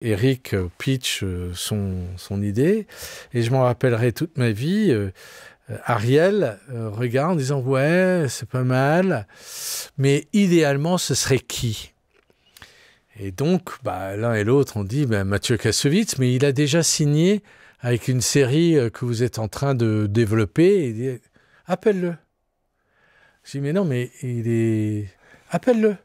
Eric pitch son idée, et je m'en rappellerai toute ma vie. Ariel regarde en disant « Ouais, c'est pas mal, mais idéalement, ce serait qui ?» Et donc, l'un et l'autre ont dit Mathieu Kassovitz, mais il a déjà signé avec une série que vous êtes en train de développer. Il dit « Appelle-le ». Je dis « Mais non, mais appelle-le ».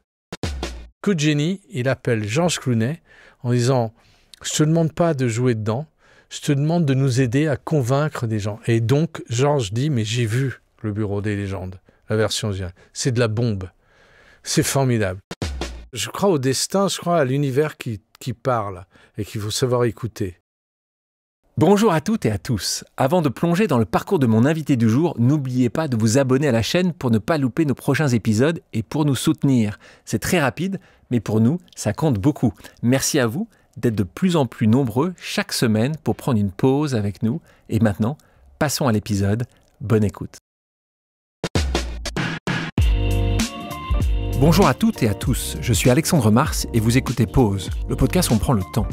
Coup de génie, il appelle Georges Clooney en disant « Je te demande pas de jouer dedans, je te demande de nous aider à convaincre des gens. » Et donc, Georges dit « Mais j'ai vu le Bureau des légendes, la version originale. C'est de la bombe. C'est formidable. » Je crois au destin, je crois à l'univers qui parle et qu'il faut savoir écouter. Bonjour à toutes et à tous. Avant de plonger dans le parcours de mon invité du jour, n'oubliez pas de vous abonner à la chaîne pour ne pas louper nos prochains épisodes et pour nous soutenir. C'est très rapide, mais pour nous, ça compte beaucoup. Merci à vous d'être de plus en plus nombreux chaque semaine pour prendre une pause avec nous. Et maintenant, passons à l'épisode. Bonne écoute. Bonjour à toutes et à tous. Je suis Alexandre Mars et vous écoutez Pause, le podcast où on prend le temps.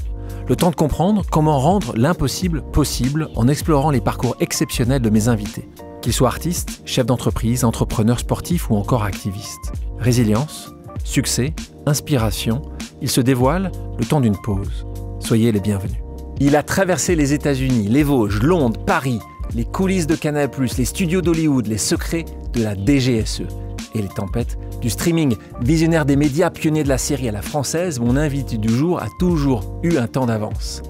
Le temps de comprendre comment rendre l'impossible possible en explorant les parcours exceptionnels de mes invités. Qu'ils soient artistes, chefs d'entreprise, entrepreneurs sportifs ou encore activistes. Résilience, succès, inspiration, ils se dévoilent le temps d'une pause. Soyez les bienvenus. Il a traversé les États-Unis, les Vosges, Londres, Paris, les coulisses de Canal+, les studios d'Hollywood, les secrets de la DGSE et les tempêtes du streaming. Visionnaire des médias, pionnier de la série à la française, mon invité du jour a toujours eu un temps d'avance.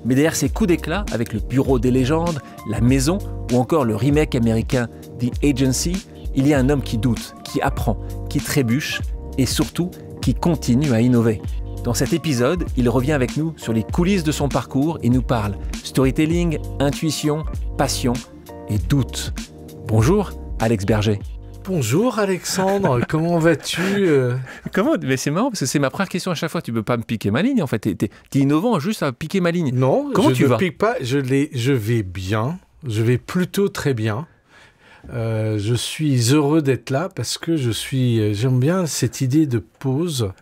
Mais derrière ses coups d'éclat avec le Bureau des légendes, La Maison ou encore le remake américain The Agency, il y a un homme qui doute, qui apprend, qui trébuche et surtout qui continue à innover. Dans cet épisode, il revient avec nous sur les coulisses de son parcours et nous parle storytelling, intuition, passion et doute. Bonjour Alex Berger. Bonjour Alexandre, comment vas-tu Comment? Mais c'est marrant parce que c'est ma première question à chaque fois. Tu peux pas me piquer ma ligne en fait. T'es innovant juste à piquer ma ligne. Non, comment je ne pique pas. Je vais bien. Je vais plutôt très bien. Je suis heureux d'être là parce que j'aime bien cette idée de pause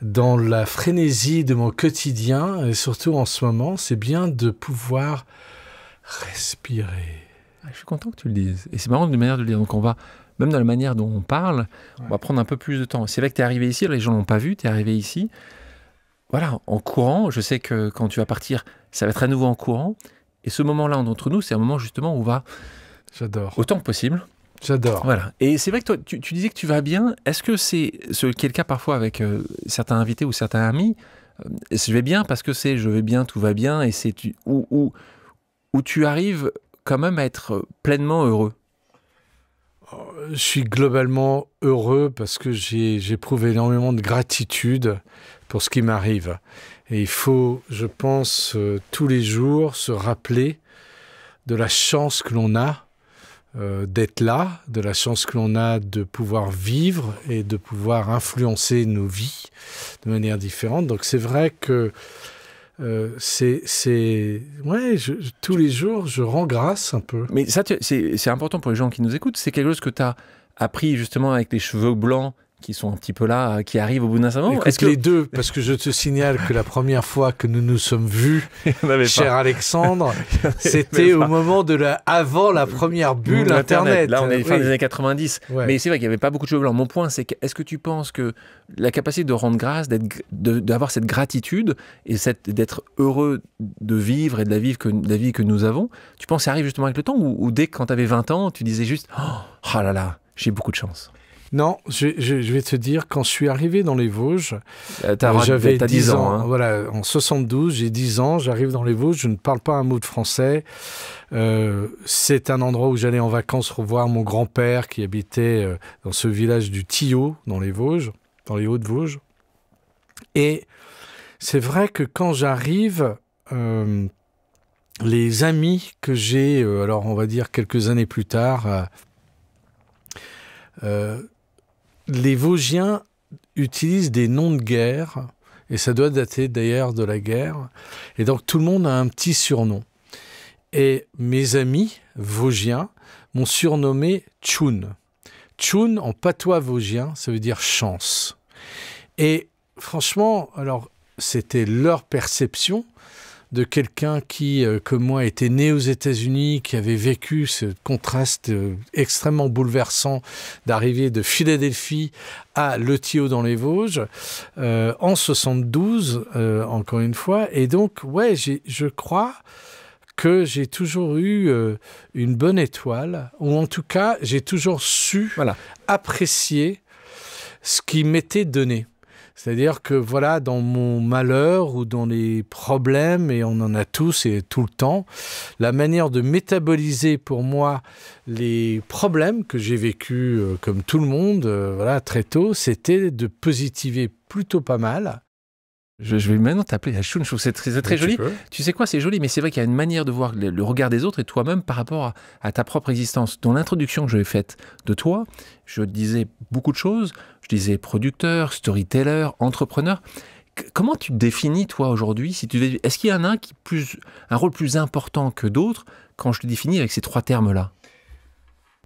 dans la frénésie de mon quotidien et surtout en ce moment, c'est bien de pouvoir respirer. Je suis content que tu le dises. Et c'est marrant d'une manière de le dire. Donc on va, même dans la manière dont on parle, on va prendre un peu plus de temps. C'est vrai que tu es arrivé ici, les gens ne l'ont pas vu, tu es arrivé ici. Voilà, en courant, je sais que quand tu vas partir, ça va être à nouveau en courant. Et ce moment-là entre nous, c'est un moment justement où on va... J'adore. Autant que possible. J'adore. Voilà. Et c'est vrai que toi, tu disais que tu vas bien. Est-ce que c'est ce qui est le cas parfois avec certains invités ou certains amis je vais bien parce que c'est je vais bien, tout va bien, et c'est où tu arrives quand même à être pleinement heureux? Je suis globalement heureux parce que j'éprouve énormément de gratitude pour ce qui m'arrive. Et il faut, je pense, tous les jours se rappeler de la chance que l'on a d'être là, de la chance que l'on a de pouvoir vivre et de pouvoir influencer nos vies de manière différente. Donc c'est vrai que tous les jours, je rends grâce un peu. Mais ça, c'est important pour les gens qui nous écoutent. C'est quelque chose que tu as appris justement avec les cheveux blancs qui sont un petit peu là, qui arrivent au bout d'un certain moment. Écoute, les deux, parce que je te signale que la première fois que nous nous sommes vus, cher Alexandre, c'était au moment avant la première bulle Internet. Là, on est fin des années 90. Ouais. Mais c'est vrai qu'il n'y avait pas beaucoup de cheveux blancs. Mon point, c'est que est-ce que tu penses que la capacité de rendre grâce, d'avoir cette gratitude et d'être heureux de vivre et de la vie que nous avons, tu penses que ça arrive justement avec le temps ou dès que quand tu avais 20 ans, tu disais juste « Oh là là, j'ai beaucoup de chance ». Non, je vais te dire, quand je suis arrivé dans les Vosges, j'avais 10 ans. Hein. Voilà, en 72, j'ai 10 ans, j'arrive dans les Vosges, je ne parle pas un mot de français. C'est un endroit où j'allais en vacances revoir mon grand-père qui habitait dans ce village du Tillot, dans les Vosges, dans les Hauts-de-Vosges. Et c'est vrai que quand j'arrive, les amis que j'ai, alors on va dire quelques années plus tard, les Vosgiens utilisent des noms de guerre, et ça doit dater d'ailleurs de la guerre, et donc tout le monde a un petit surnom. Et mes amis vosgiens m'ont surnommé Tchoun. Tchoun, en patois vosgien, ça veut dire chance. Et franchement, alors, c'était leur perception de quelqu'un qui, comme moi, était né aux États-Unis, qui avait vécu ce contraste extrêmement bouleversant d'arriver de Philadelphie à Le Thillot dans les Vosges, en 72, encore une fois. Et donc, ouais, je crois que j'ai toujours eu une bonne étoile, ou en tout cas, j'ai toujours su apprécier ce qui m'était donné. C'est-à-dire que voilà, dans mon malheur ou dans les problèmes, et on en a tous et tout le temps, la manière de métaboliser pour moi les problèmes que j'ai vécus comme tout le monde, voilà, très tôt, c'était de positiver plutôt pas mal. Je vais maintenant t'appeler Achoun, je trouve que c'est très joli. Tu sais quoi, c'est joli, mais c'est vrai qu'il y a une manière de voir le regard des autres et toi-même par rapport à ta propre existence. Dans l'introduction que je vais faite de toi, je disais beaucoup de choses. Je disais producteur, storyteller, entrepreneur. Comment tu te définis, toi, aujourd'hui? Est-ce qu'il y en a qui a un rôle plus important que d'autres quand je te définis avec ces trois termes-là?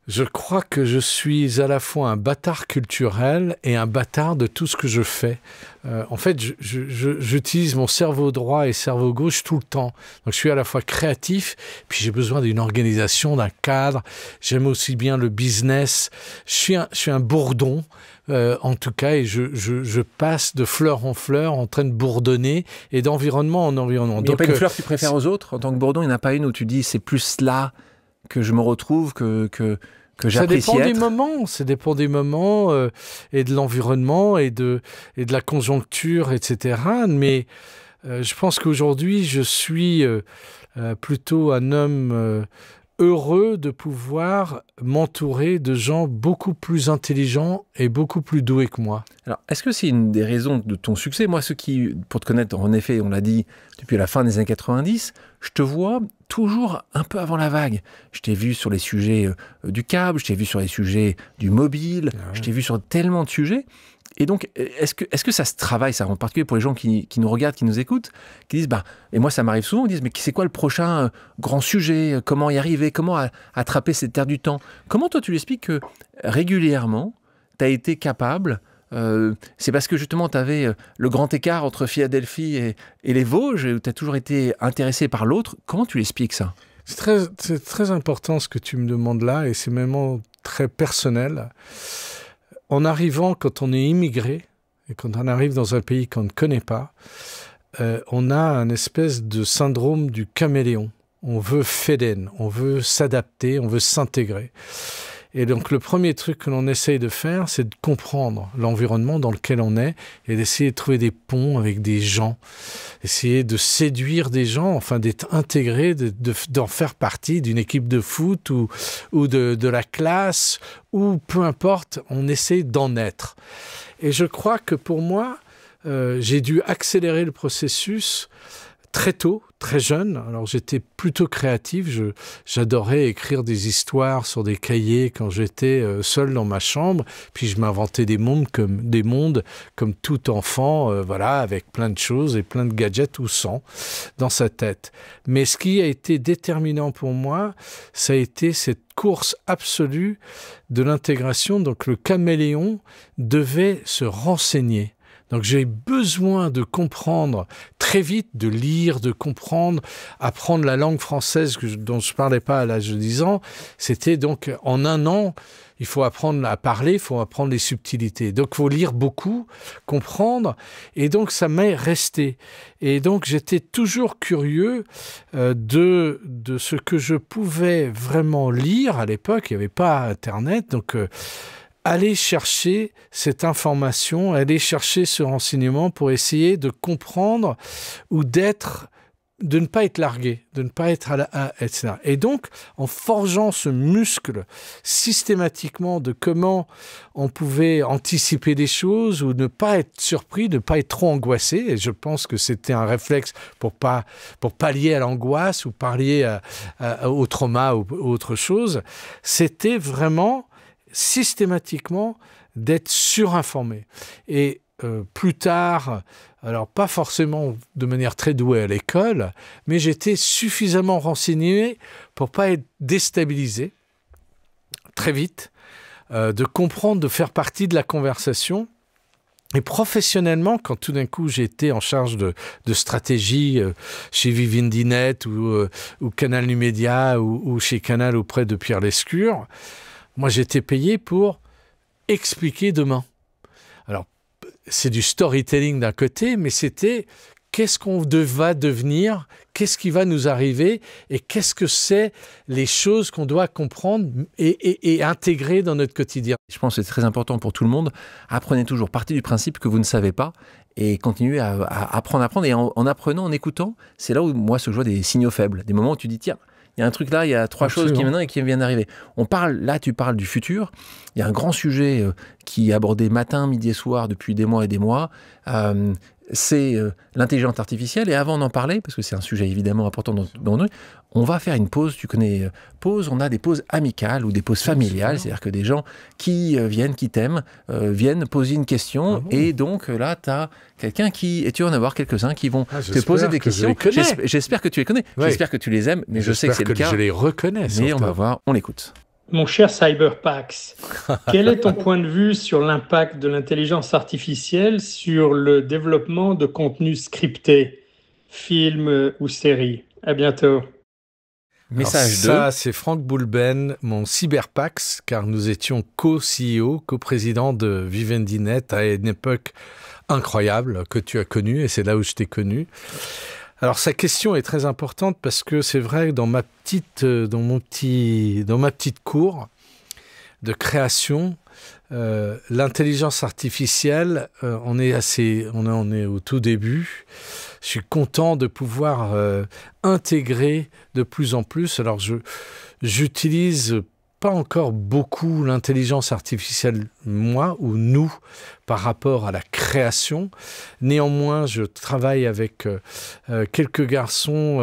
Je crois que je suis à la fois un bâtard culturel et un bâtard de tout ce que je fais. En fait, j'utilise mon cerveau droit et cerveau gauche tout le temps. Donc, je suis à la fois créatif, puis j'ai besoin d'une organisation, d'un cadre. J'aime aussi bien le business. Je suis un bourdon, en tout cas, et je passe de fleur en fleur en train de bourdonner et d'environnement en environnement. Il n'y a pas une fleur que tu préfères aux autres en tant que bourdon? Il n'y en a pas une où tu dis c'est plus là que je me retrouve, que j'apprécie être. Ça dépend des moments et de l'environnement et de la conjoncture, etc. Mais je pense qu'aujourd'hui, je suis plutôt un homme heureux de pouvoir m'entourer de gens beaucoup plus intelligents et beaucoup plus doués que moi. Alors, est-ce que c'est une des raisons de ton succès? Moi, pour te connaître, en effet, on l'a dit, depuis la fin des années 90, je te vois toujours un peu avant la vague. Je t'ai vu sur les sujets du câble, je t'ai vu sur les sujets du mobile, je t'ai vu sur tellement de sujets. Et donc, est-ce que ça se travaille, ça, en particulier pour les gens qui nous regardent, qui nous écoutent, qui disent, et moi ça m'arrive souvent, ils disent, mais c'est quoi le prochain grand sujet? Comment y arriver? Comment attraper cette terre du temps? Comment toi tu l'expliques que régulièrement, tu as été capable, c'est parce que justement tu avais le grand écart entre Philadelphie et les Vosges, où tu as toujours été intéressé par l'autre. Comment tu l'expliques ça? C'est très important ce que tu me demandes là, et c'est même très personnel. En arrivant, quand on est immigré, et quand on arrive dans un pays qu'on ne connaît pas, on a un espèce de syndrome du caméléon. On veut fit in, on veut s'adapter, on veut s'intégrer. Et donc, le premier truc que l'on essaye de faire, c'est de comprendre l'environnement dans lequel on est et d'essayer de trouver des ponts avec des gens, essayer de séduire des gens, enfin d'être intégré, d'en faire partie d'une équipe de foot ou de la classe, ou peu importe, on essaie d'en être. Et je crois que pour moi, j'ai dû accélérer le processus très tôt, très jeune. Alors j'étais plutôt créatif, j'adorais écrire des histoires sur des cahiers quand j'étais seul dans ma chambre, puis je m'inventais des mondes comme tout enfant, voilà, avec plein de choses et plein de gadgets ou sans dans sa tête. Mais ce qui a été déterminant pour moi, ça a été cette course absolue de l'intégration. Donc le caméléon devait se renseigner. Donc j'ai besoin de comprendre très vite, de lire, de comprendre, apprendre la langue française dont je ne parlais pas à l'âge de 10 ans. C'était donc en un an, il faut apprendre à parler, il faut apprendre les subtilités. Donc il faut lire beaucoup, comprendre, et donc ça m'est resté. Et donc j'étais toujours curieux de ce que je pouvais vraiment lire. À l'époque, il n'y avait pas Internet, donc aller chercher cette information, aller chercher ce renseignement pour essayer de comprendre ou de ne pas être largué, de ne pas être etc. Et donc, en forgeant ce muscle systématiquement de comment on pouvait anticiper des choses ou ne pas être surpris, ne pas être trop angoissé, et je pense que c'était un réflexe pour pallier à l'angoisse ou pallier au trauma ou autre chose, c'était vraiment systématiquement d'être surinformé. Et plus tard, alors pas forcément de manière très douée à l'école, mais j'étais suffisamment renseigné pour pas être déstabilisé très vite, de comprendre, de faire partie de la conversation Et professionnellement, quand tout d'un coup j'ai été en charge de stratégie chez Vivendi Net ou Canal Numédia ou chez Canal auprès de Pierre Lescure, moi j'étais payé pour expliquer demain. Alors, c'est du storytelling d'un côté, mais c'était qu'est-ce qu'on va devenir, qu'est-ce qui va nous arriver et qu'est-ce que c'est les choses qu'on doit comprendre et intégrer dans notre quotidien. Je pense que c'est très important pour tout le monde. Apprenez toujours, partez du principe que vous ne savez pas et continuez à apprendre. Et en apprenant, en écoutant, c'est là où moi je vois des signaux faibles, des moments où tu dis tiens, il y a un truc là, il y a 3 choses qui maintenant et qui viennent d'arriver. Tu parles du futur. Il y a un grand sujet qui est abordé matin, midi et soir depuis des mois et des mois. C'est l'intelligence artificielle. Et avant d'en parler, parce que c'est un sujet évidemment important dans nous, on va faire une pause. Tu connais pause, on a des pauses amicales ou des pauses familiales. C'est-à-dire que des gens qui viennent, qui t'aiment, viennent poser une question. Ah bon. Et donc là, tu as quelqu'un qui... Et tu vas en avoir quelques-uns qui vont te poser des questions. J'espère que tu les connais. Oui. J'espère que tu les aimes, mais je sais que c'est le cas. Je les reconnais. Mais on va voir, on l'écoute. Mon cher Cyberpax, quel est ton point de vue sur l'impact de l'intelligence artificielle sur le développement de contenus scriptés, films ou séries? À bientôt. Message 2. Ça, c'est Franck Boulben, mon Cyberpax, car nous étions co-CEO, co-président de Vivendi Net à une époque incroyable que tu as connue, et c'est là où je t'ai connu. Alors sa question est très importante parce que c'est vrai que dans ma petite cour de création, l'intelligence artificielle, on est au tout début. Je suis content de pouvoir intégrer de plus en plus. Alors j'utilise pas encore beaucoup l'intelligence artificielle, moi ou nous, par rapport à la création. Néanmoins, je travaille avec quelques garçons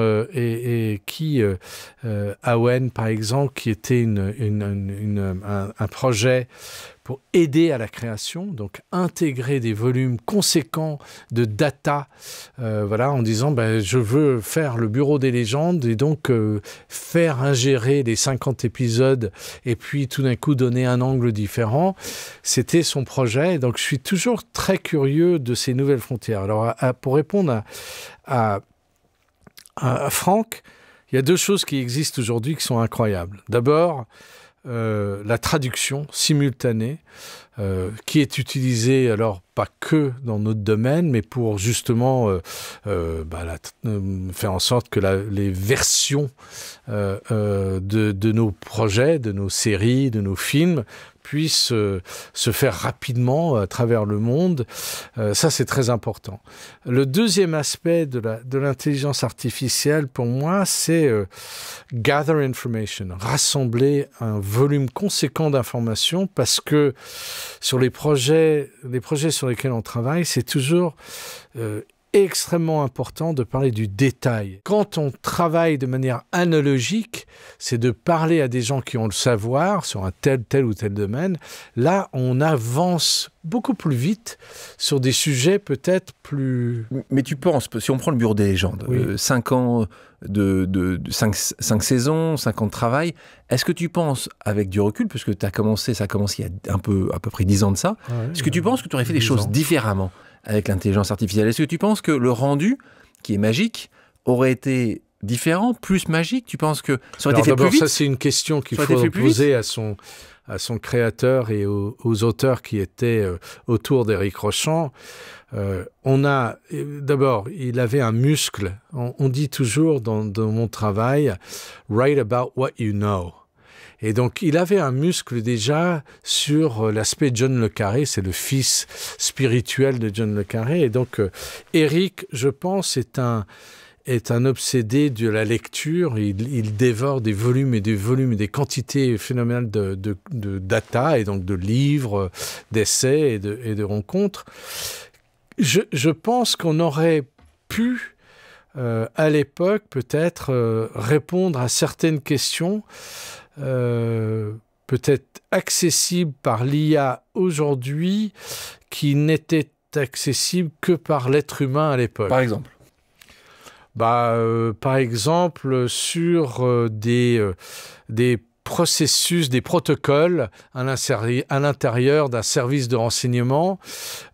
Awen, par exemple, qui était un projet pour aider à la création, donc intégrer des volumes conséquents de data, en disant je veux faire le bureau des légendes et donc faire ingérer les 50 épisodes et puis tout d'un coup donner un angle différent. C'était son projet, et donc je suis toujours très curieux de ces nouvelles frontières. Alors pour répondre à Franck, il y a 2 choses qui existent aujourd'hui qui sont incroyables. D'abord, la traduction simultanée qui est utilisée, alors pas que dans notre domaine, mais pour justement faire en sorte que les versions de nos projets, de nos séries, de nos films puissent se faire rapidement à travers le monde. Ça, c'est très important. Le deuxième aspect de l'intelligence artificielle, pour moi, c'est gather information, rassembler un volume conséquent d'informations, parce que sur les projets sur lesquels on travaille, c'est toujours extrêmement important de parler du détail. Quand on travaille de manière analogique, c'est de parler à des gens qui ont le savoir sur un tel ou tel domaine. Là, on avance beaucoup plus vite sur des sujets peut-être plus... Mais tu penses, si on prend le bureau des légendes, 5 ans de 5 saisons, 5 ans de travail, est-ce que tu penses, avec du recul, puisque ça a commencé il y a à peu près 10 ans de ça, est-ce que tu penses que tu aurais fait des choses différemment avec l'intelligence artificielle? Est-ce que tu penses que le rendu, qui est magique, aurait été différent, plus magique? Tu penses que ça aurait été fait plus vite? Ça, c'est une question qu'il faut poser à son créateur et aux auteurs qui étaient autour d'Éric Rochant. D'abord, il avait un muscle. On dit toujours dans mon travail, « write about what you know ». Et donc, il avait un muscle déjà sur l'aspect John le Carré, c'est le fils spirituel de John le Carré. Et donc, Éric, je pense, est un obsédé de la lecture. Il dévore des volumes et des quantités phénoménales de data, et donc de livres, d'essais et de rencontres. Je pense qu'on aurait pu, à l'époque, peut-être répondre à certaines questions peut-être accessibles par l'IA aujourd'hui, qui n'étaient accessibles que par l'être humain à l'époque. Par exemple par exemple, sur des processus, des protocoles à l'intérieur d'un service de renseignement.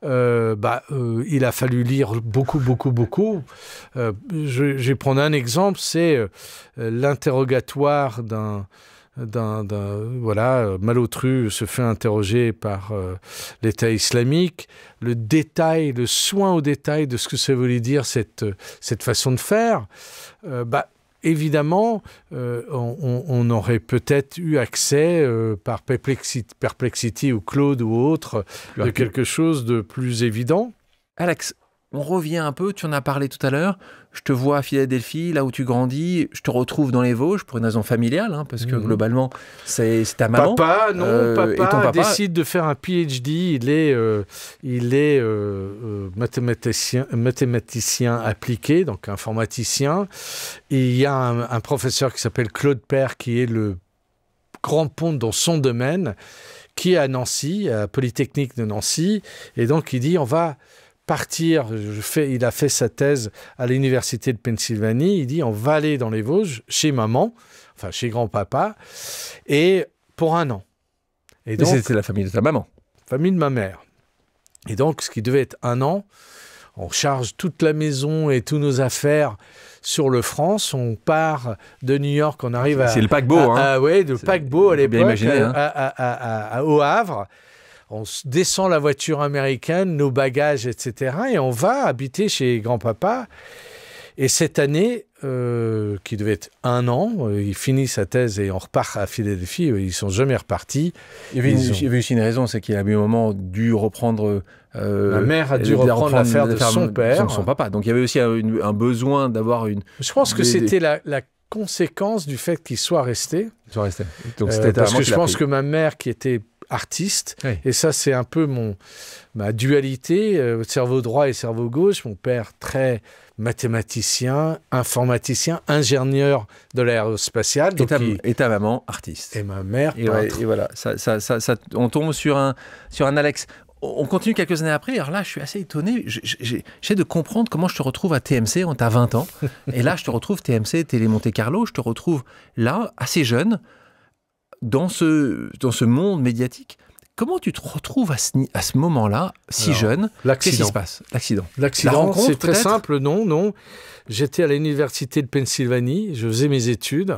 Il a fallu lire beaucoup. Je vais prendre un exemple, c'est l'interrogatoire d'un malotru se fait interroger par l'État islamique. Le soin au détail de ce que ça voulait dire cette façon de faire, évidemment, on aurait peut-être eu accès par Perplexity ou Claude ou autre de quelque chose de plus évident. Alex, on revient un peu, tu en as parlé tout à l'heure. Je te vois à Philadelphie, là où tu grandis. Je te retrouve dans les Vosges pour une raison familiale, hein, parce que globalement, c'est ta maman. Papa décide de faire un PhD. Il est mathématicien appliqué, donc informaticien. Et il y a un professeur qui s'appelle Claude Père, qui est le grand ponte dans son domaine, qui est à Nancy, à Polytechnique de Nancy. Et donc, il dit, on va partir, il a fait sa thèse à l'université de Pennsylvanie, il dit on va aller dans les Vosges, chez maman, enfin chez grand-papa, et pour 1 an. Et donc, c'était la famille de ta maman. Famille de ma mère. Et donc, ce qui devait être 1 an, on charge toute la maison et tous nos affaires sur le France, on part de New York, on arrive à... C'est le paquebot, le paquebot à l'époque, bien imaginé, au Havre. On descend la voiture américaine, nos bagages, etc. Et on va habiter chez grand-papa. Et cette année, qui devait être 1 an, il finit sa thèse et on repart à Philadelphie. Ils ne sont jamais repartis. Il y avait aussi une raison, c'est qu'il a à un moment dû reprendre... Ma mère a dû reprendre l'affaire de son père. Son papa. Donc il y avait aussi un besoin d'avoir une... Je pense que c'était la conséquence du fait qu'il soit resté. Donc c'était parce que je pense que ma mère, qui était artiste, oui. Et ça c'est un peu ma dualité, cerveau droit et cerveau gauche. Mon père très mathématicien, informaticien, ingénieur de l'aérospatiale. Et ta maman artiste. Et ma mère peintre. Et voilà, on tombe sur un Alex. On continue quelques années après. Alors là, je suis assez étonné. J'essaie de comprendre comment je te retrouve à TMC. On t'a 20 ans. Et là, je te retrouve TMC, Télé Monte Carlo. Je te retrouve là, assez jeune, dans ce monde médiatique. Comment tu te retrouves à ce moment-là, si jeune? Qu'est-ce qui se passe? L'accident, c'est très simple. Non. J'étais à l'université de Pennsylvanie. Je faisais mes études.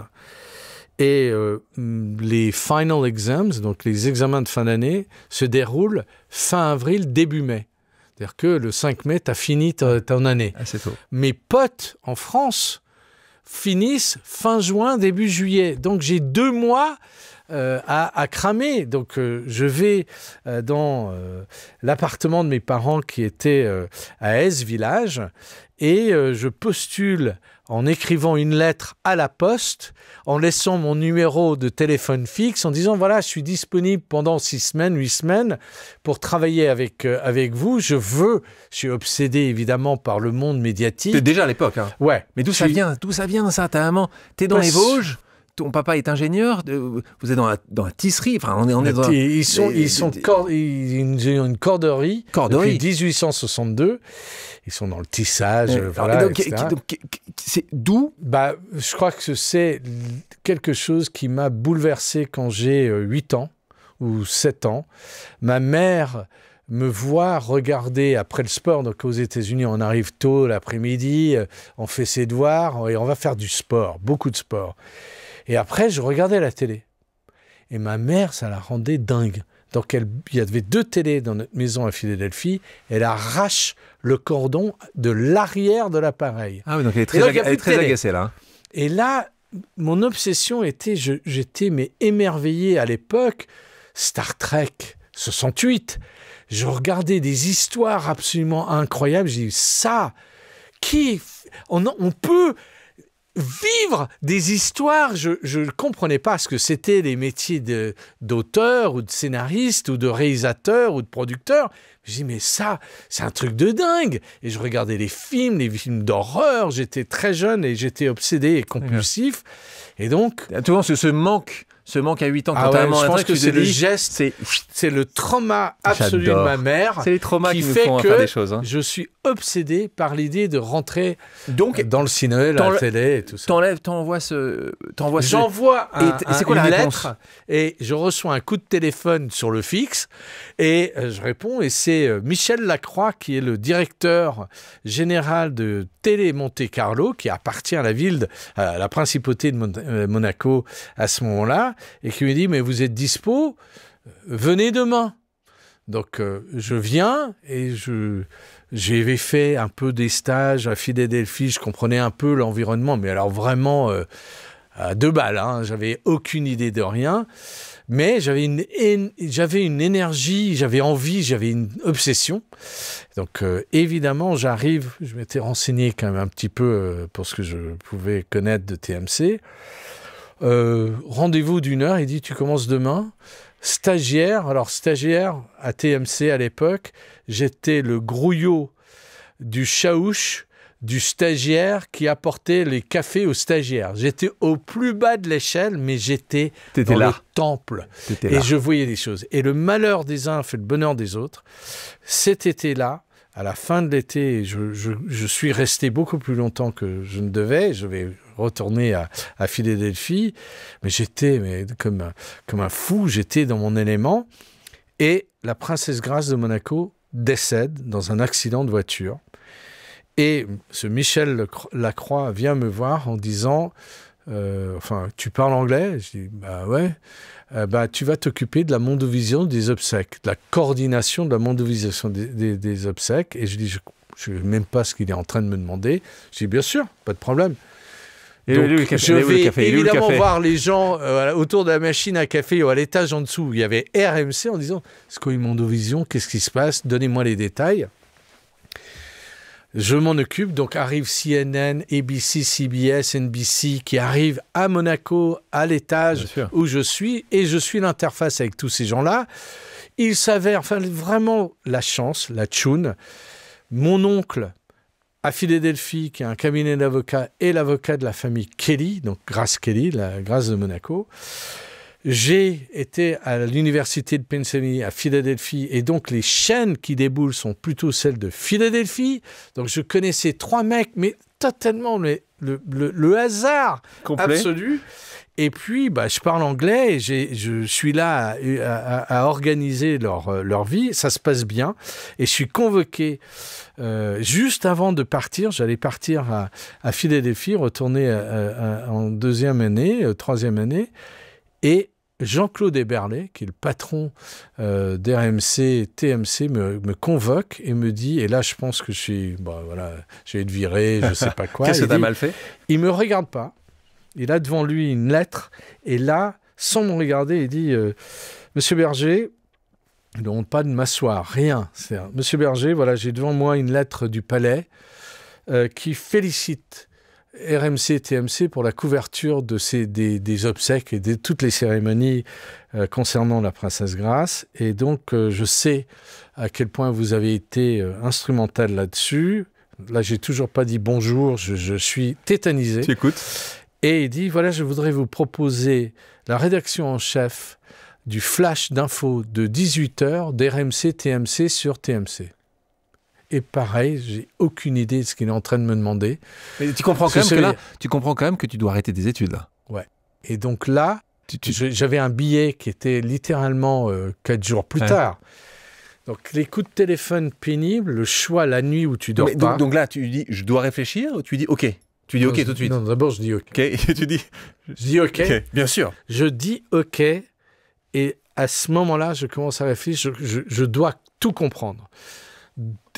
Et les final exams, donc les examens de fin d'année, se déroulent fin avril, début mai. C'est-à-dire que le 5 mai, tu as fini ton année. C'est tôt. Mes potes en France finissent fin juin, début juillet. Donc j'ai 2 mois à cramer. Donc je vais dans l'appartement de mes parents qui était à Aise-Village et je postule en écrivant une lettre à la poste, en laissant mon numéro de téléphone fixe, en disant voilà, je suis disponible pendant 6 semaines, 8 semaines pour travailler avec vous. Je suis obsédé évidemment par le monde médiatique. C'était déjà à l'époque. Hein. Ouais. Mais d'où ça vient ça? Ta maman, t'es dans les Vosges. Ton papa est ingénieur, vous êtes dans la tisserie, enfin on est dans... Ils ont une corderie depuis 1862, ils sont dans le tissage, etc. Donc, c'est d'où? Je crois que c'est quelque chose qui m'a bouleversé quand j'ai 8 ans ou 7 ans. Ma mère me voit regarder après le sport, donc aux États-Unis on arrive tôt l'après-midi, on fait ses devoirs et on va faire du sport, beaucoup de sport. Et après, je regardais la télé. Et ma mère, ça la rendait dingue. Donc, il y avait 2 télés dans notre maison à Philadelphie. Elle arrache le cordon de l'arrière de l'appareil. Ah oui, donc elle est très agacée, là. Et là, mon obsession était, j'étais émerveillé à l'époque, Star Trek 68. Je regardais des histoires absolument incroyables. J'ai dit, ça, on peut... vivre des histoires, je ne comprenais pas ce que c'était les métiers d'auteur ou de scénariste ou de réalisateur ou de producteur. Je dis mais ça, c'est un truc de dingue. Et je regardais les films d'horreur. J'étais très jeune et j'étais obsédé et compulsif. Et donc... Tu vois, ce manque ce manque à 8 ans, Ah quand t'as ouais, un je pense truc, que tu te c'est le dis, geste, c'est le trauma absolu de J'adore. ma mère c'est les traumas qui qui nous fait font que faire des choses. Hein. je suis obsédé par l'idée de rentrer Donc, dans le cinéma, la télé et tout ça. t'envoies J'envoie c'est quoi la une réponse? lettre et je reçois un coup de téléphone sur le fixe et je réponds et c'est Michel Lacroix qui est le directeur général de Télé Monte Carlo qui appartient à à la principauté de Monaco à ce moment-là et qui me dit mais vous êtes dispo, venez demain. Donc je viens et j'avais fait un peu des stages à Philadelphie, je comprenais un peu l'environnement, mais alors vraiment à 2 balles, hein, j'avais aucune idée de rien, mais j'avais une énergie, j'avais envie, j'avais une obsession. Donc évidemment, j'arrive, je m'étais renseigné quand même un petit peu pour ce que je pouvais connaître de TMC. Rendez-vous d'1 heure, il dit tu commences demain. Stagiaire à TMC à l'époque, j'étais le grouillot du chaouche du stagiaire qui apportait les cafés aux stagiaires. J'étais au plus bas de l'échelle, mais j'étais dans le temple. Et je voyais des choses. Et le malheur des uns fait le bonheur des autres. Cet été-là, à la fin de l'été, je suis resté beaucoup plus longtemps que je ne devais. Je vais retourner à Philadelphie, mais j'étais comme un fou, j'étais dans mon élément. Et la princesse Grace de Monaco décède dans un accident de voiture. Et ce Michel Lacroix vient me voir en disant tu parles anglais? Je dis bah ouais. Tu vas t'occuper de la mondovision des obsèques, de la coordination de la mondovisation des obsèques. Et je dis je ne sais même pas ce qu'il est en train de me demander. Je dis bien sûr, pas de problème. Donc, je vais évidemment voir les gens autour de la machine à café ou à l'étage en dessous. Il y avait RMC en disant c'est quoi une mondovision? Qu'est-ce qui se passe? Donnez-moi les détails. Je m'en occupe, donc arrive CNN, ABC, CBS, NBC qui arrivent à Monaco, à l'étage où je suis, et je suis l'interface avec tous ces gens-là. Il s'avère, vraiment la chance, la tchoune, mon oncle à Philadelphie, qui a un cabinet d'avocats, et l'avocat de la famille Kelly, donc Grace Kelly, la Grace de Monaco. J'ai été à l'université de Pennsylvanie à Philadelphie et donc les chaînes qui déboulent sont plutôt celles de Philadelphie. Donc je connaissais 3 mecs, mais totalement le hasard complet. Absolu. Et puis je parle anglais et je suis là à organiser leur vie. Ça se passe bien et je suis convoqué juste avant de partir. J'allais partir à Philadelphie, retourner en 2e année, 3e année. Et Jean-Claude Eberlé, qui est le patron d'RMC, TMC, me convoque et me dit, et là je pense que je vais être viré, je ne sais pas quoi. Qu'est-ce que tu as mal fait? Il ne me regarde pas, il a devant lui une lettre, et là, sans me regarder, il dit Monsieur Berger, il ne demande pas de m'asseoir, rien. Monsieur Berger, voilà, j'ai devant moi une lettre du palais qui félicite RMC et TMC pour la couverture des obsèques et de toutes les cérémonies concernant la princesse Grace. Et donc, je sais à quel point vous avez été instrumental là-dessus. Là, j'ai toujours pas dit bonjour, je suis tétanisé. Tu écoutes. Et il dit, voilà, je voudrais vous proposer la rédaction en chef du flash d'infos de 18h d'RMC TMC sur TMC. Et pareil, j'ai aucune idée de ce qu'il est en train de me demander. Mais tu comprends quand même que tu dois arrêter tes études là. Ouais. Et donc là, j'avais un billet qui était littéralement 4 jours plus tard. Donc les coups de téléphone pénibles, le choix la nuit où tu dors pas. Donc là, tu dis je dois réfléchir ou tu dis OK? Tu dis OK tout de suite? Non, d'abord je dis OK. Tu dis. Je dis OK. Bien sûr. Je dis OK. Et à ce moment-là, je commence à réfléchir. Je dois tout comprendre.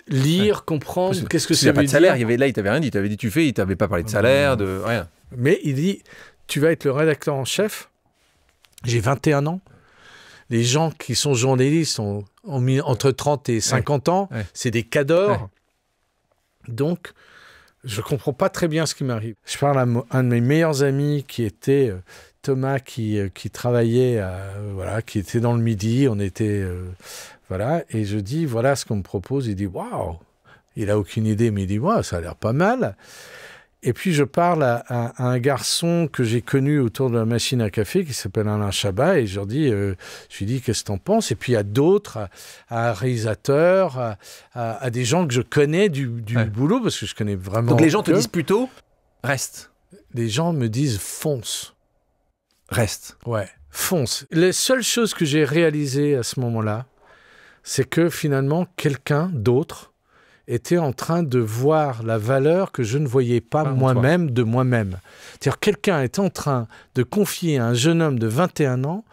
Lire, comprendre, qu'est-ce que ça veut dire. Il n'y a pas de salaire, là il t'avait rien dit, il t'avait dit tu fais, il t'avait pas parlé de salaire, de rien. Mais il dit, tu vas être le rédacteur en chef, j'ai 21 ans, les gens qui sont journalistes ont entre 30 et 50 ans, c'est des cadors, donc je comprends pas très bien ce qui m'arrive. Je parle à un de mes meilleurs amis qui était Thomas, qui travaillait, qui était dans le Midi, on était... et je dis, voilà ce qu'on me propose. Il dit, waouh, il n'a aucune idée, mais il dit, waouh, ça a l'air pas mal. Et puis je parle à un garçon que j'ai connu autour de la machine à café qui s'appelle Alain Chabat et je lui dis qu'est-ce que t'en penses? Et puis à d'autres, à un réalisateur, à des gens que je connais du boulot parce que je connais vraiment. Donc les gens te disent plutôt reste. Les gens me disent fonce. Reste. Ouais, fonce. Les seules choses que j'ai réalisées à ce moment-là, c'est que finalement quelqu'un d'autre était en train de voir la valeur que je ne voyais pas moi-même de moi-même. C'est-à-dire quelqu'un est en train de confier à un jeune homme de 21 ans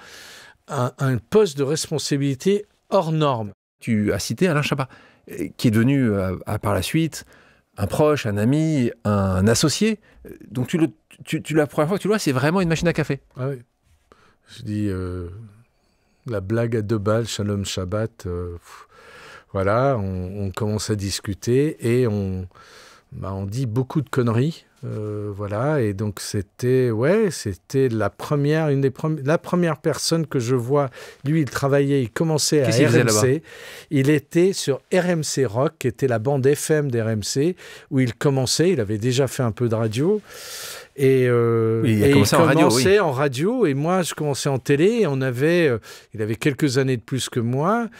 un poste de responsabilité hors norme. Tu as cité Alain Chabat, qui est devenu par la suite un proche, un ami, un associé. Donc la première fois que tu le vois, c'est vraiment une machine à café. Ah oui. Je dis la blague à 2 balles, Shalom Shabbat. Voilà, on commence à discuter et on dit beaucoup de conneries, voilà. Et donc c'était la première personne que je vois. Lui, il travaillait, il commençait à RMC. Il était sur RMC Rock, qui était la bande FM d'RMC, où il commençait. Il avait déjà fait un peu de radio. Et il commençait en radio. Et moi, je commençais en télé. Et il avait quelques années de plus que moi.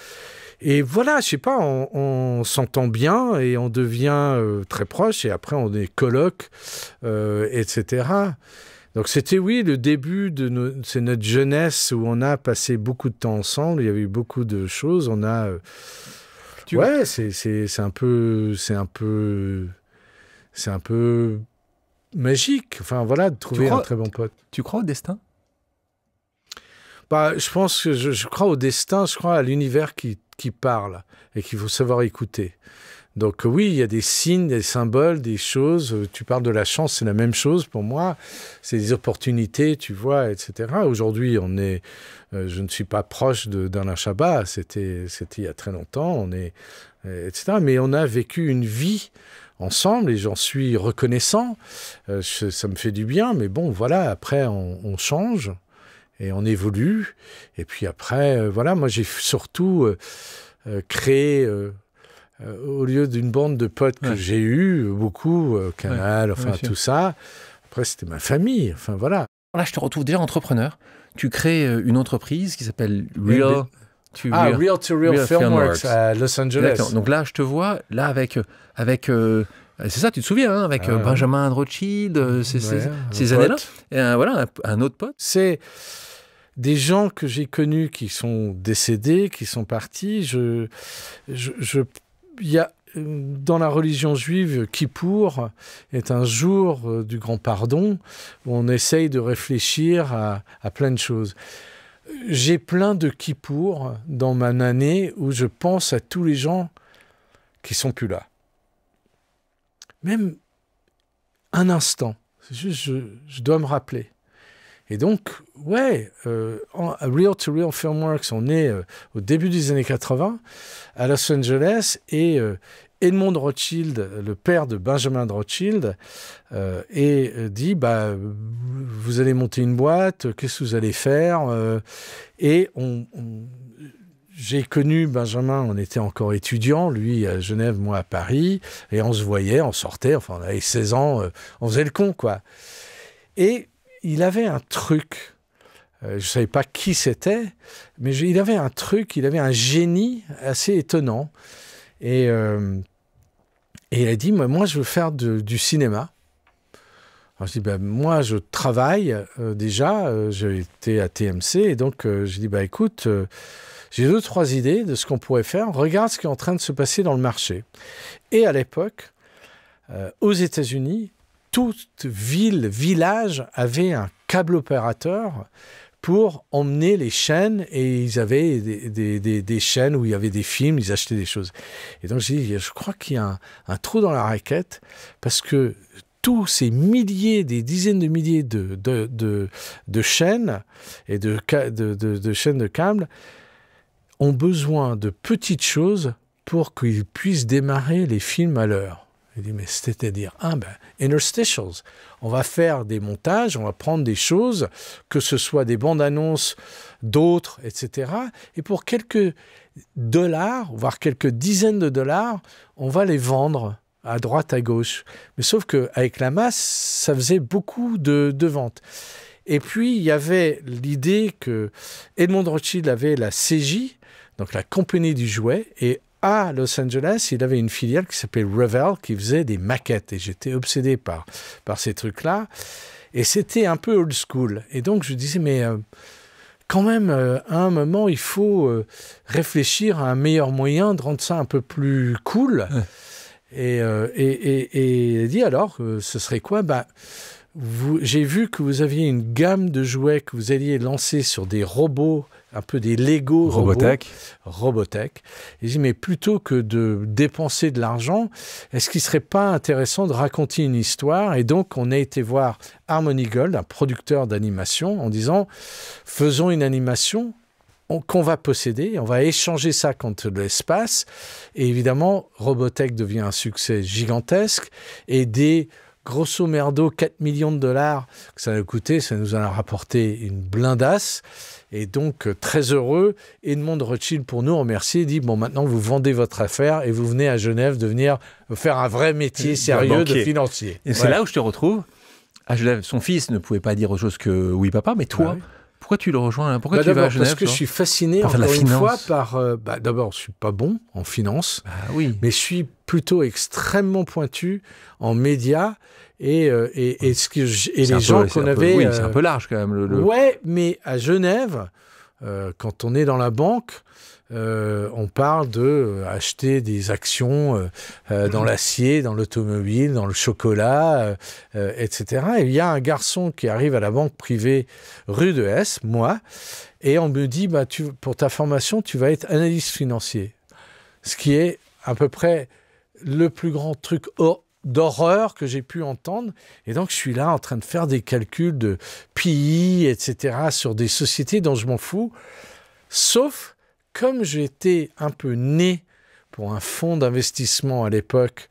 Et voilà, je sais pas, on s'entend bien et on devient très proche. Et après, on est coloc, etc. Donc c'était, le début c'est notre jeunesse où on a passé beaucoup de temps ensemble. Il y avait eu beaucoup de choses. On a... c'est un peu magique. Enfin, voilà, de trouver un très bon pote. Tu crois au destin? Je pense que je crois au destin, je crois à l'univers qui parle et qu'il faut savoir écouter. Donc oui, il y a des signes, des symboles, des choses. Tu parles de la chance, c'est la même chose pour moi. C'est des opportunités, tu vois, etc. Aujourd'hui, je ne suis pas proche d'Alain Chabat. C'était il y a très longtemps. Etc. Mais on a vécu une vie ensemble et j'en suis reconnaissant. Ça me fait du bien, mais bon, voilà. Après, on change. Et on évolue. Et puis après, moi j'ai surtout créé, au lieu d'une bande de potes que j'ai eu, beaucoup, Canal, tout ça. Après, c'était ma famille. Enfin, voilà. Là, je te retrouve déjà entrepreneur. Tu crées une entreprise qui s'appelle Real to Real Filmworks à Los Angeles. Exactement. Donc là, je te vois là avec c'est ça, tu te souviens, hein, avec Benjamin de Rothschild, ces années-là. Et un autre pote. C'est des gens que j'ai connus qui sont décédés, qui sont partis. Il y a dans la religion juive, Kippour est un jour du grand pardon où on essaye de réfléchir à plein de choses. J'ai plein de Kippour dans ma année où je pense à tous les gens qui sont plus là. Même un instant. C'est juste, je dois me rappeler. Et donc, Real to Real Filmworks, on est au début des années 80 à Los Angeles et Edmond de Rothschild, le père de Benjamin de Rothschild, dit vous allez monter une boîte, qu'est-ce que vous allez faire? Et j'ai connu Benjamin, on était encore étudiants, lui à Genève, moi à Paris, et on se voyait, on sortait, enfin on avait 16 ans, on faisait le con, quoi. Et il avait un truc, je ne savais pas qui c'était, mais il avait un truc, il avait un génie assez étonnant. Et il a dit, moi je veux faire du cinéma. Alors je dis, moi je travaille déjà, j'ai été à TMC, et donc j'ai dit, écoute, j'ai 2-3 idées de ce qu'on pourrait faire, regarde ce qui est en train de se passer dans le marché. Et à l'époque, aux États-Unis, toute ville, village avait un câble opérateur pour emmener les chaînes et ils avaient des chaînes où il y avait des films, ils achetaient des choses. Et donc j'ai dit, je crois qu'il y a un trou dans la raquette parce que tous ces milliers, des dizaines de milliers de chaînes et de chaînes de câbles ont besoin de petites choses pour qu'ils puissent démarrer les films à l'heure. Il dit, mais c'est-à-dire, interstitials. On va faire des montages, on va prendre des choses, que ce soit des bandes annonces, d'autres, etc. Et pour quelques dollars, voire quelques dizaines de dollars, on va les vendre à droite, à gauche. Mais sauf qu'avec la masse, ça faisait beaucoup de ventes. Et puis, il y avait l'idée que Edmond Rothschild avait la CJ, donc la compagnie du jouet, et à Los Angeles, il avait une filiale qui s'appelait Revell, qui faisait des maquettes. Et j'étais obsédé par ces trucs-là. Et c'était un peu old school. Et donc, je disais, mais quand même, à un moment, il faut réfléchir à un meilleur moyen de rendre ça un peu plus cool. Et il dit, alors, ce serait quoi ? J'ai vu que vous aviez une gamme de jouets que vous alliez lancer sur des robots, un peu des Lego Robotech. Et je dis, mais plutôt que de dépenser de l'argent, est-ce qu'il ne serait pas intéressant de raconter une histoire ? Et donc, on a été voir Harmony Gold, un producteur d'animation, en disant, faisons une animation qu'on va posséder, on va échanger ça contre l'espace. Et évidemment, Robotech devient un succès gigantesque. Et grosso merdo, 4 millions de dollars que ça a coûté, ça nous a rapporté une blindasse. Et donc, très heureux, Edmond Rothschild, pour nous remercier, dit, bon, maintenant, vous vendez votre affaire et vous venez à Genève de venir faire un vrai métier sérieux de financier. Et c'est là où je te retrouve. À Genève, son fils ne pouvait pas dire autre chose que oui, papa, mais toi, pourquoi tu le rejoins ? Pourquoi tu vas à Genève ? Parce que je suis fasciné, encore une fois, par... d'abord, je ne suis pas bon en finance, mais je suis plutôt extrêmement pointu en médias et les gens qu'on avait... Oui, c'est un peu large quand même. Ouais, mais à Genève, quand on est dans la banque, on parle d'acheter des actions dans l'acier, dans l'automobile, dans le chocolat, etc. Et il y a un garçon qui arrive à la banque privée rue de Hesse, moi, et on me dit, pour ta formation, tu vas être analyste financier. Ce qui est à peu près le plus grand truc d'horreur que j'ai pu entendre. Et donc, je suis là en train de faire des calculs de PI, etc., sur des sociétés dont je m'en fous. Sauf, comme j'étais un peu né pour un fonds d'investissement à l'époque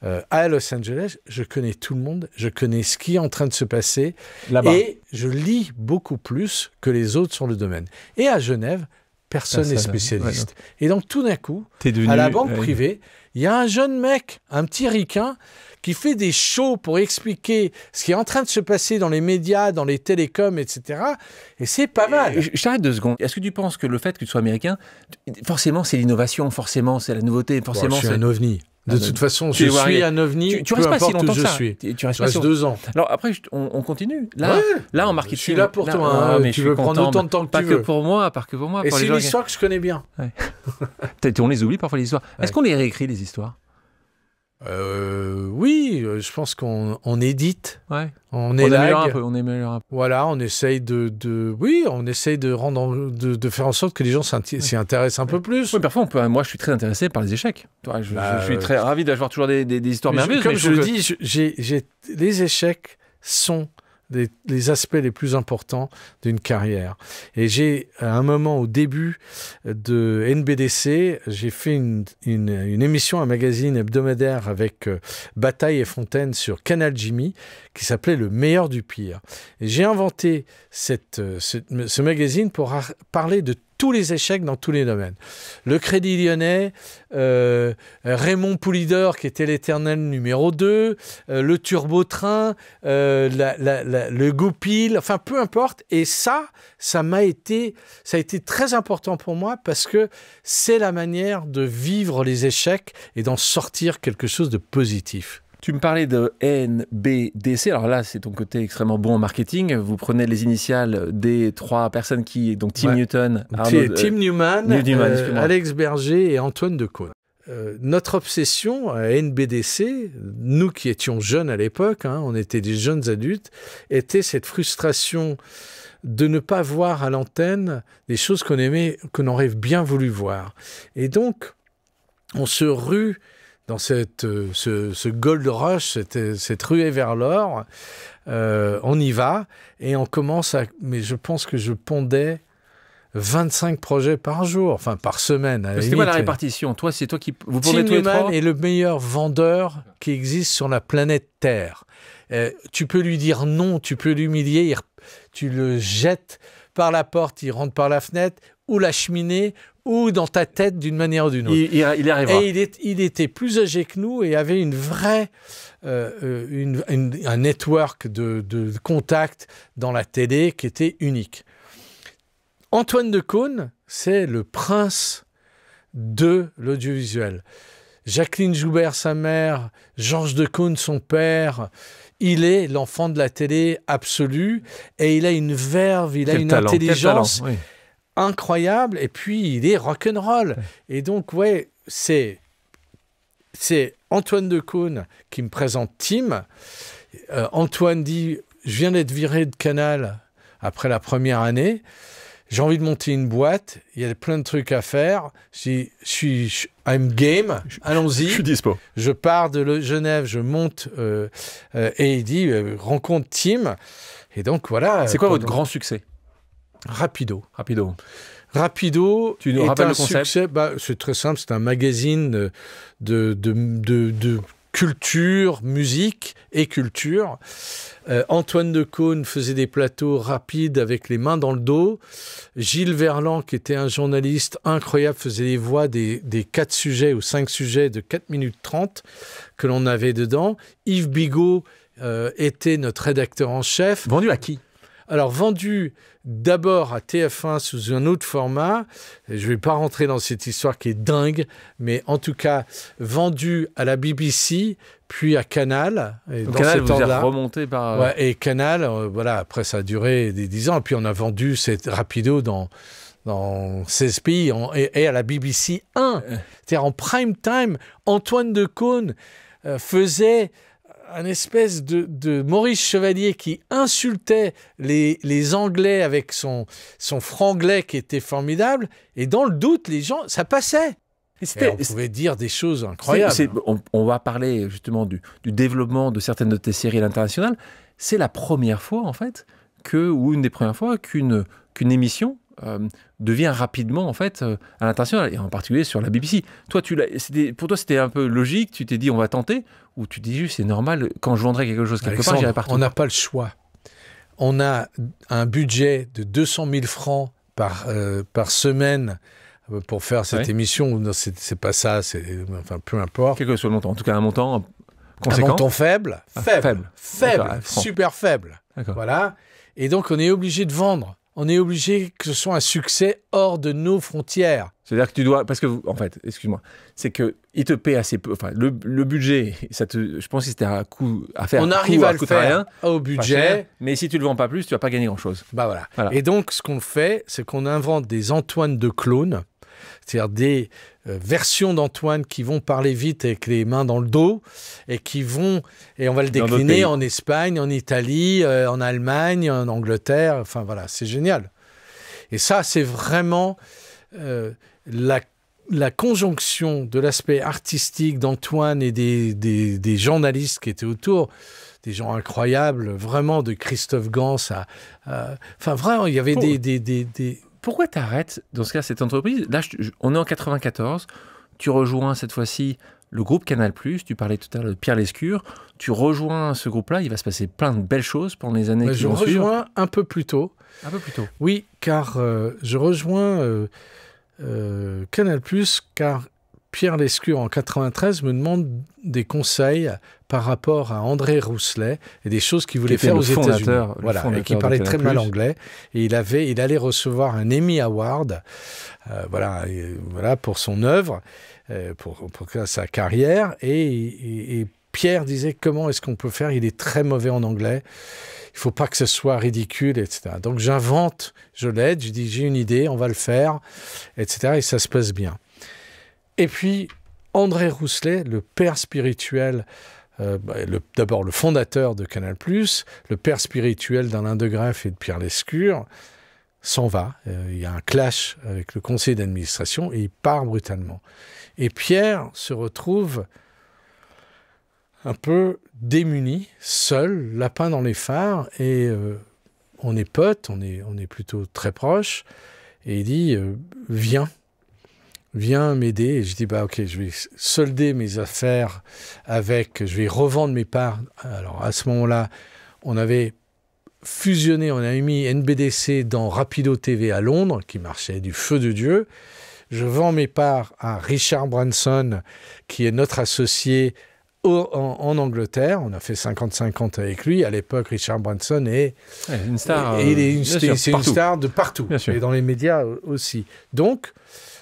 à Los Angeles, je connais tout le monde, je connais ce qui est en train de se passer là-bas. Et je lis beaucoup plus que les autres sur le domaine. Et à Genève, personne n'est spécialiste. Et donc, tout d'un coup, à la banque privée, il y a un jeune mec, un petit ricain, qui fait des shows pour expliquer ce qui est en train de se passer dans les médias, dans les télécoms, etc. Et c'est pas mal. Je t'arrête 2 secondes. Est-ce que tu penses que le fait que tu sois américain, forcément, c'est l'innovation, forcément, c'est la nouveauté, forcément, je suis un ovni. De toute façon, je suis un ovni, tu restes pas si longtemps que ça. Tu restes 2 ans. Alors après, on continue. Là, en marketing. Je suis là pour toi. Tu veux prendre autant de temps que tu veux. Pas que pour moi. Et c'est une histoire que je connais bien. On les oublie parfois, les histoires. Est-ce qu'on les réécrit, les histoires ? Oui, je pense qu'on édite. On améliore un peu. Voilà, on essaye de faire en sorte que les gens s'y intéressent un peu plus. Oui, parfois, moi, je suis très intéressé par les échecs. Je suis très ravi d'avoir toujours des histoires merveilleuses. Comme je le dis, les échecs sont les aspects les plus importants d'une carrière. Et à un moment, au début de NBDC, j'ai fait une émission, un magazine hebdomadaire avec Bataille et Fontaine sur Canal Jimmy, qui s'appelait Le meilleur du pire. Et j'ai inventé ce magazine pour parler de tous les échecs dans tous les domaines. Le Crédit Lyonnais, Raymond Poulidor, qui était l'éternel numéro 2, le turbotrain, le Goupil, enfin peu importe. Et ça a été très important pour moi parce que c'est la manière de vivre les échecs et d'en sortir quelque chose de positif. Tu me parlais de NBDC, alors là c'est ton côté extrêmement bon en marketing, vous prenez les initiales des 3 personnes donc Tim Newton, Tim Newman, Alex Berger et Antoine Decaune. Notre obsession à NBDC, nous qui étions jeunes à l'époque, on était des jeunes adultes, était cette frustration de ne pas voir à l'antenne des choses qu'on aurait bien voulu voir. Et donc, on se rue dans ce gold rush, cette ruée vers l'or, on y va et on commence mais je pense que je pondais 25 projets par jour, enfin par semaine. C'était quoi la répartition ? Toi, c'est toi qui... Vous Tim Newman est le meilleur vendeur qui existe sur la planète Terre. Tu peux lui dire non, tu peux l'humilier, tu le jettes par la porte, il rentre par la fenêtre, ou la cheminée ou dans ta tête d'une manière ou d'une autre. Il y arrivera. Et il était plus âgé que nous et avait une vraie, un network de contacts dans la télé qui était unique. Antoine Decaune, c'est le prince de l'audiovisuel. Jacqueline Joubert, sa mère, Georges Decaune, son père, il est l'enfant de la télé absolu et il a une verve, il a une intelligence incroyable et puis il est rock'n'roll. Et donc, ouais, c'est Antoine Decaune qui me présente Tim. Antoine dit, je viens d'être viré de Canal après la première année. J'ai envie de monter une boîte, il y a plein de trucs à faire. Je suis I'm game, allons-y. Je suis dispo. Je pars de Genève, je monte et il dit rencontre Tim. Et donc voilà. C'est quoi votre grand succès? Rapido. Tu nous rappelles le concept? Succès, c'est très simple, c'est un magazine de culture, musique et culture. Antoine Decaune faisait des plateaux rapides avec les mains dans le dos. Gilles Verland, qui était un journaliste incroyable, faisait les voix des 4 sujets ou 5 sujets de 4 minutes 30 que l'on avait dedans. Yves Bigot était notre rédacteur en chef. Vendu à qui? Alors, vendu d'abord à TF1 sous un autre format. Je ne vais pas rentrer dans cette histoire qui est dingue, mais en tout cas, vendu à la BBC, puis à Canal. Et donc dans Canal, ce vous êtes temps-là, remonté par... ouais, et Canal, voilà, après ça a duré des 10 ans. Et puis on a vendu cette Rapido dans 16 pays et à la BBC 1. C'est-à-dire en prime time, Antoine Decaune faisait un espèce de Maurice Chevalier qui insultait les Anglais avec son franglais qui était formidable. Et dans le doute, les gens, ça passait. Et on pouvait dire des choses incroyables. On va parler justement du développement de certaines de tes séries à l'international. C'est la première fois, en fait, ou une des premières fois qu'une émission devient rapidement, en fait, à l'international, et en particulier sur la BBC. Toi, pour toi, c'était un peu logique, tu t'es dit, on va tenter, ou tu dis juste, c'est normal, quand je vendrais quelque chose quelque part, j'irai partout. On n'a pas le choix. On a un budget de 200 000 francs par semaine pour faire cette émission. C'est pas ça, enfin, peu importe. Quel que soit le montant, en tout cas un montant conséquent. Un montant faible, D'accord, super faible. Voilà. Et donc, on est obligé de vendre. On est obligé que ce soit un succès hors de nos frontières. C'est-à-dire que tu dois... Parce que, en fait, excuse-moi, c'est qu'il te paie assez peu. Enfin, le budget, je pense que c'était un coût à faire. On arrive à le faire au budget. Mais si tu ne le vends pas plus, tu ne vas pas gagner grand-chose. Voilà. Et donc, ce qu'on fait, c'est qu'on invente des Antoine de clones, c'est-à-dire des versions d'Antoine qui vont parler vite avec les mains dans le dos et on va le décliner en Espagne, en Italie, en Allemagne, en Angleterre. Enfin voilà, c'est génial. Et ça, c'est vraiment la conjonction de l'aspect artistique d'Antoine et des journalistes qui étaient autour, des gens incroyables, vraiment, de Christophe Gans enfin vraiment, il y avait des... Pourquoi tu arrêtes, dans ce cas, cette entreprise? Là, on est en 94, tu rejoins cette fois-ci le groupe Canal+, tu parlais tout à l'heure de Pierre Lescure, tu rejoins ce groupe-là, il va se passer plein de belles choses pendant les années qui vont suivre. Je rejoins un peu plus tôt. Un peu plus tôt. Oui, car je rejoins Canal+, car Pierre Lescure, en 93, me demande des conseils par rapport à André Rousselet et des choses qu'il voulait faire aux États-Unis. Voilà, et qui parlait très mal anglais. Et il allait recevoir un Emmy Award voilà, pour son œuvre, pour sa carrière. Et Pierre disait, comment est-ce qu'on peut faire? Il est très mauvais en anglais. Il ne faut pas que ce soit ridicule, etc. Donc j'invente, je l'aide, je dis, j'ai une idée, on va le faire, etc. Et ça se passe bien. Et puis, André Rousselet, le père spirituel, d'abord le fondateur de Canal+, le père spirituel d'Alain de Greff et de Pierre Lescure, s'en va. Il y a un clash avec le conseil d'administration et il part brutalement. Et Pierre se retrouve un peu démuni, seul, lapin dans les phares, et on est potes, on est plutôt très proches, et il dit viens m'aider. Et je dis ok, je vais solder mes affaires je vais revendre mes parts. Alors à ce moment-là, on avait fusionné, on a mis NBDC dans Rapido TV à Londres, qui marchait du feu de Dieu. Je vends mes parts à Richard Branson, qui est notre associé en Angleterre. On a fait 50-50 avec lui. À l'époque, Richard Branson est une star. C'est une star de partout, et dans les médias aussi. Donc,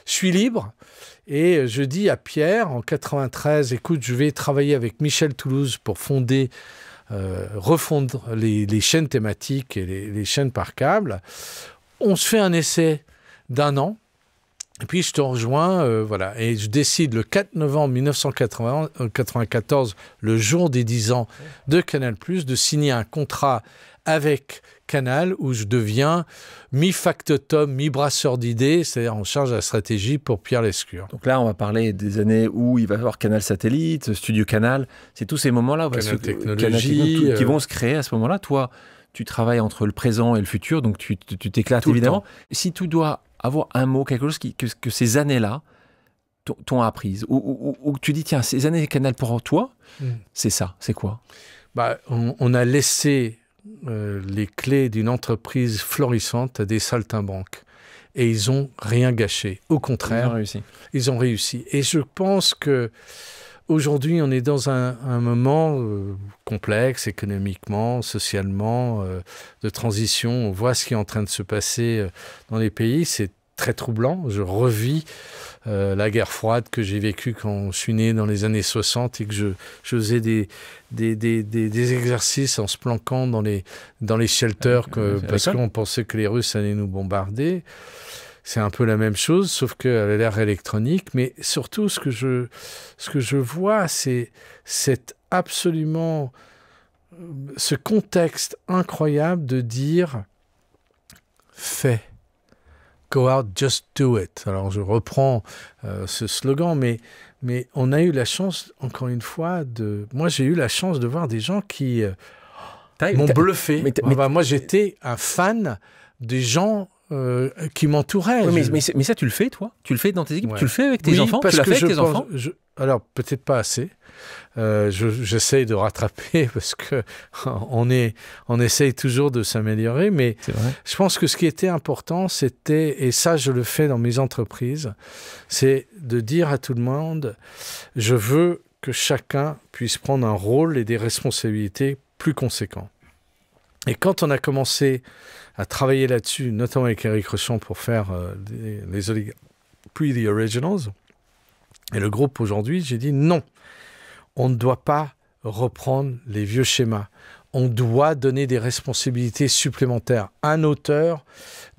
je suis libre. Et je dis à Pierre, en 93, écoute, je vais travailler avec Michel Toulouse pour refondre les chaînes thématiques et les chaînes par câble. On se fait un essai d'1 an. Et puis je te rejoins, voilà. Et je décide le 4 novembre 1994, le jour des 10 ans de Canal+, de signer un contrat avec Canal où je deviens mi-factotum, mi-brasseur d'idées, c'est-à-dire en charge de la stratégie pour Pierre Lescure. Donc là, on va parler des années où il va y avoir Canal Satellite, Studio Canal. C'est tous ces moments-là Canal Technologie, qui vont se créer à ce moment-là. Toi, tu travailles entre le présent et le futur, donc tu t'éclates évidemment. Si tu dois avoir un mot, quelque chose que ces années-là t'ont apprise, ou tu dis, tiens, ces années Canal pour toi, c'est ça, c'est quoi? On a laissé les clés d'une entreprise florissante à des saltimbanques. Et ils n'ont rien gâché. Au contraire, ils ont réussi. Et je pense que aujourd'hui, on est dans un moment complexe économiquement, socialement, de transition. On voit ce qui est en train de se passer dans les pays. C'est très troublant. Je revis la guerre froide que j'ai vécue quand je suis né dans les années 60 et que je faisais des exercices en se planquant dans les shelters parce qu'on pensait que les Russes allaient nous bombarder. C'est un peu la même chose, sauf qu'à l'ère électronique. Mais surtout, ce que je vois, c'est absolument ce contexte incroyable de dire « fais ». Go out, just do it. Alors, je reprends ce slogan, mais on a eu la chance, encore une fois, moi, j'ai eu la chance de voir des gens qui m'ont bluffé. Moi, j'étais un fan des gens qui m'entouraient. Oui, mais ça, tu le fais, toi? Tu le fais dans tes équipes? Ouais. Tu le fais avec tes enfants? Tu l'as fait avec tes enfants? Alors, peut-être pas assez. J'essaye de rattraper parce qu'on essaye toujours de s'améliorer, mais je pense que ce qui était important, c'était, et ça je le fais dans mes entreprises, c'est de dire à tout le monde, je veux que chacun puisse prendre un rôle et des responsabilités plus conséquents. Et quand on a commencé à travailler là-dessus, notamment avec Éric Rochon pour faire puis The Originals, et le groupe aujourd'hui, j'ai dit non. On ne doit pas reprendre les vieux schémas. On doit donner des responsabilités supplémentaires. Un auteur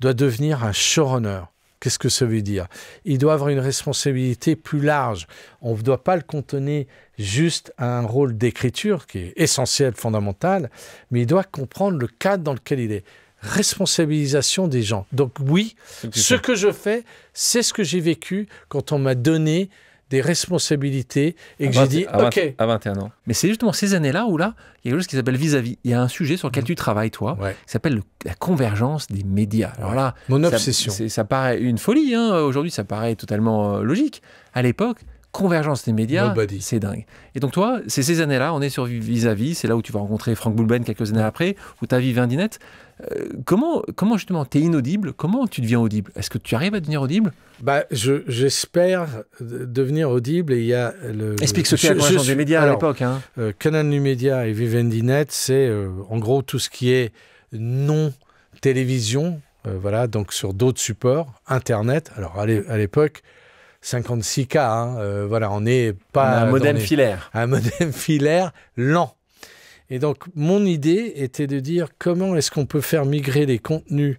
doit devenir un showrunner. Qu'est-ce que ça veut dire? Il doit avoir une responsabilité plus large. On ne doit pas le cantonner juste à un rôle d'écriture, qui est essentiel, fondamental, mais il doit comprendre le cadre dans lequel il est. Responsabilisation des gens. Donc oui, ce que je fais, c'est ce que j'ai vécu quand on m'a donné des responsabilités et que j'ai dit OK. À 21 ans. Mais c'est justement ces années-là où là, il y a quelque chose qui s'appelle vis-à-vis. Il y a un sujet sur lequel tu travailles, toi, qui s'appelle la convergence des médias. Alors là, mon obsession. Ça paraît une folie. Aujourd'hui, ça paraît totalement logique. À l'époque, convergence des médias, c'est dingue. Et donc toi, c'est ces années-là, on est sur vis-à-vis, c'est là où tu vas rencontrer Franck Boulben quelques années après, où ta vie va dinette. Comment justement, tu es inaudible, comment tu deviens audible? Est-ce que tu arrives à devenir audible? J'espère devenir audible et il y a Explique ce qu'est la convergence des médias à l'époque. Canal Numédia et Vivendi-Net, c'est en gros tout ce qui est non-télévision, donc sur d'autres supports, Internet. Alors à l'époque, 56K, on n'est pas... un modem filaire. Un modem filaire lent. Et donc, mon idée était de dire comment est-ce qu'on peut faire migrer les contenus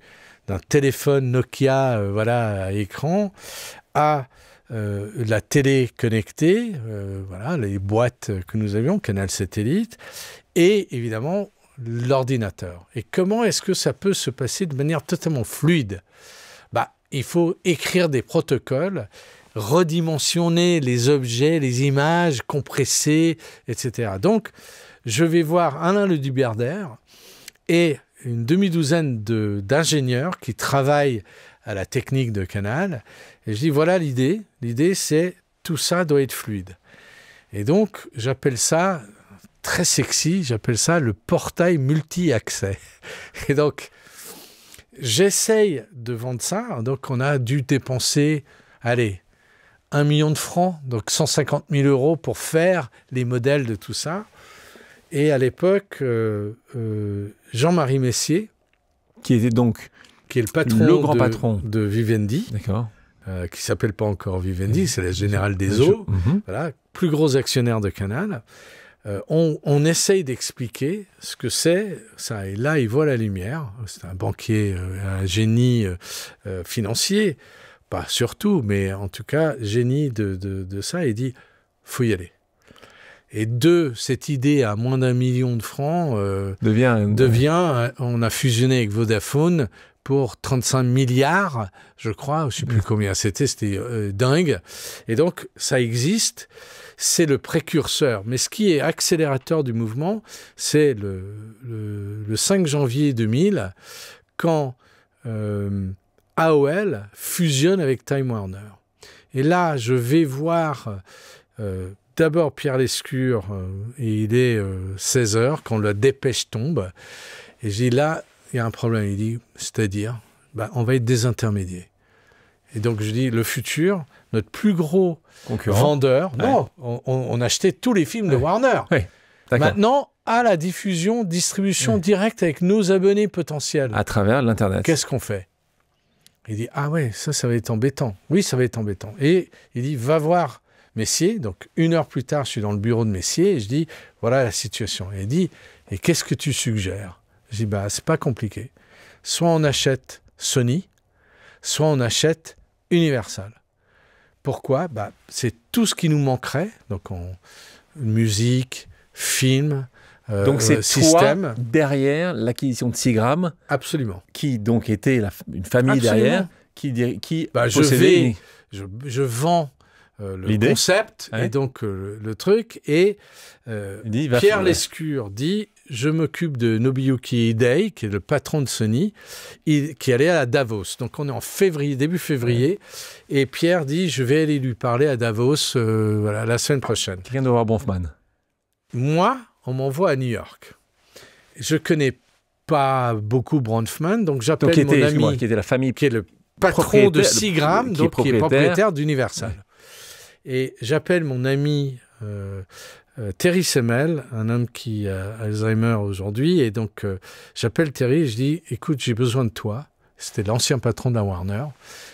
d'un téléphone Nokia à écran à la télé connectée, les boîtes que nous avions, Canal Satellite, et évidemment l'ordinateur. Et comment est-ce que ça peut se passer de manière totalement fluide? Il faut écrire des protocoles, redimensionner les objets, les images, compresser, etc. Donc, je vais voir Alain Leduberdère et une demi-douzaine d'ingénieurs qui travaillent à la technique de Canal. Et je dis, voilà l'idée. L'idée, c'est tout ça doit être fluide. Et donc, j'appelle ça très sexy, j'appelle ça le portail multi-accès. Et donc, j'essaye de vendre ça. Donc, on a dû dépenser, 1 million de francs, donc 150 000 € pour faire les modèles de tout ça. Et à l'époque, Jean-Marie Messier, qui était donc qui est le patron, le grand patron de Vivendi, d'accord. Qui s'appelle pas encore Vivendi, c'est la Générale des Eaux, voilà, plus gros actionnaire de Canal. On essaye d'expliquer ce que c'est ça. Et là, il voit la lumière. C'est un banquier, un génie financier, pas surtout, mais en tout cas, génie de ça. Il dit, faut y aller. Et de cette idée à moins d'1 million de francs devient on a fusionné avec Vodafone pour 35 milliards, je crois, je ne sais plus combien c'était dingue. Et donc, ça existe, c'est le précurseur. Mais ce qui est accélérateur du mouvement, c'est le 5 janvier 2000, quand AOL fusionne avec Time Warner. Et là, je vais voir d'abord Pierre Lescure, et il est 16h, quand la dépêche tombe. Et je dis, là, il y a un problème. Il dit, c'est-à-dire, on va être des intermédiaires. Et donc, je dis, le futur, notre plus gros vendeur, non, on achetait tous les films de Warner. Maintenant, à la diffusion, distribution directe avec nos abonnés potentiels. À travers l'Internet. Qu'est-ce qu'on fait? Il dit, ah ouais, ça va être embêtant. Oui, ça va être embêtant. Et il dit, va voir Messier. Donc, 1 heure plus tard, je suis dans le bureau de Messier et je dis, voilà la situation. Et il dit, et qu'est-ce que tu suggères? Je dis, c'est pas compliqué. Soit on achète Sony, soit on achète Universal. Pourquoi? C'est tout ce qui nous manquerait. Donc, musique, film, donc c'est système. Toi derrière l'acquisition de Seagram. Absolument. Qui donc était une famille derrière qui possédait... Je vends le concept et donc le truc. Et Pierre Lescure dit, je m'occupe de Nobuyuki Hidei, qui est le patron de Sony, qui allait à Davos. Donc on est en février, début février, et Pierre dit, je vais aller lui parler à Davos la semaine prochaine. Quelqu'un doit voir Bronfman. Moi, on m'envoie à New York. Je connais pas beaucoup Bronfman, donc j'appelle mon ami, qui était la famille, qui est le patron de Seagram, qui est propriétaire d'Universal. Et j'appelle mon ami Terry Semel, un homme qui a Alzheimer aujourd'hui. Et donc, j'appelle Terry et je dis, écoute, j'ai besoin de toi. C'était l'ancien patron de la Warner.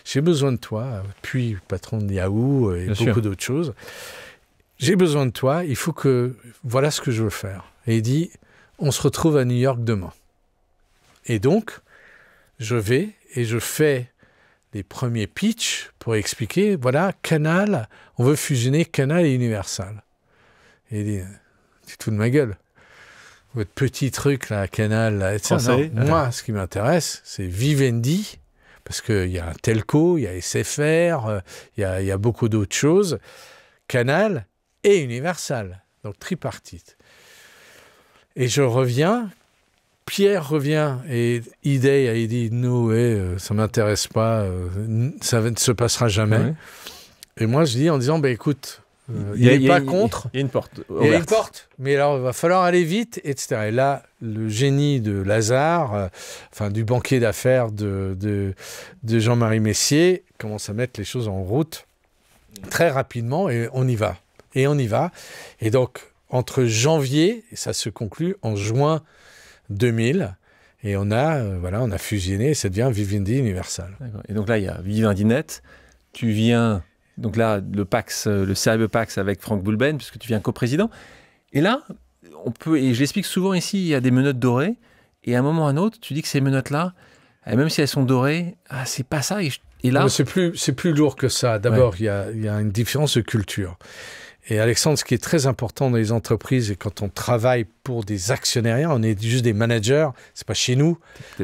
J'ai besoin de toi, puis patron de Yahoo et beaucoup d'autres choses. J'ai besoin de toi, il faut que... Voilà ce que je veux faire. Et il dit, on se retrouve à New York demain. Et donc, je vais et je fais les premiers pitchs pour expliquer, voilà, Canal, on veut fusionner Canal et Universal. Et il dit, tu te fous de ma gueule. Votre petit truc, là, Canal, là, etc. Non, moi, ce qui m'intéresse, c'est Vivendi, parce qu'il y a un telco, il y a SFR, il y a beaucoup d'autres choses. Canal et Universal, donc tripartite. Et je reviens, Pierre revient, et Hidei a dit, no, ça ne m'intéresse pas, ça ne se passera jamais. Ouais. Et moi, je dis en disant, écoute, il n'est pas contre. Il y a une porte. Il y a une porte, mais alors il va falloir aller vite, etc. Et là, le génie de Lazare, du banquier d'affaires de Jean-Marie Messier, commence à mettre les choses en route très rapidement, et on y va. Et on y va. Et donc, entre janvier, et ça se conclut en juin 2000, et on a fusionné, et ça devient Vivendi Universal. Et donc là, il y a VivendiNet. Tu viens, donc là, le Cyberpax avec Franck Boulben, puisque tu viens co-président. Et là, et je l'explique souvent ici, il y a des menottes dorées, et à un moment ou à un autre, tu dis que ces menottes-là, même si elles sont dorées, c'est pas ça. Et là, c'est plus lourd que ça. D'abord, il y a une différence de culture. Et Alexandre, ce qui est très important dans les entreprises, et quand on travaille pour des actionnaires, on est juste des managers, c'est pas chez nous,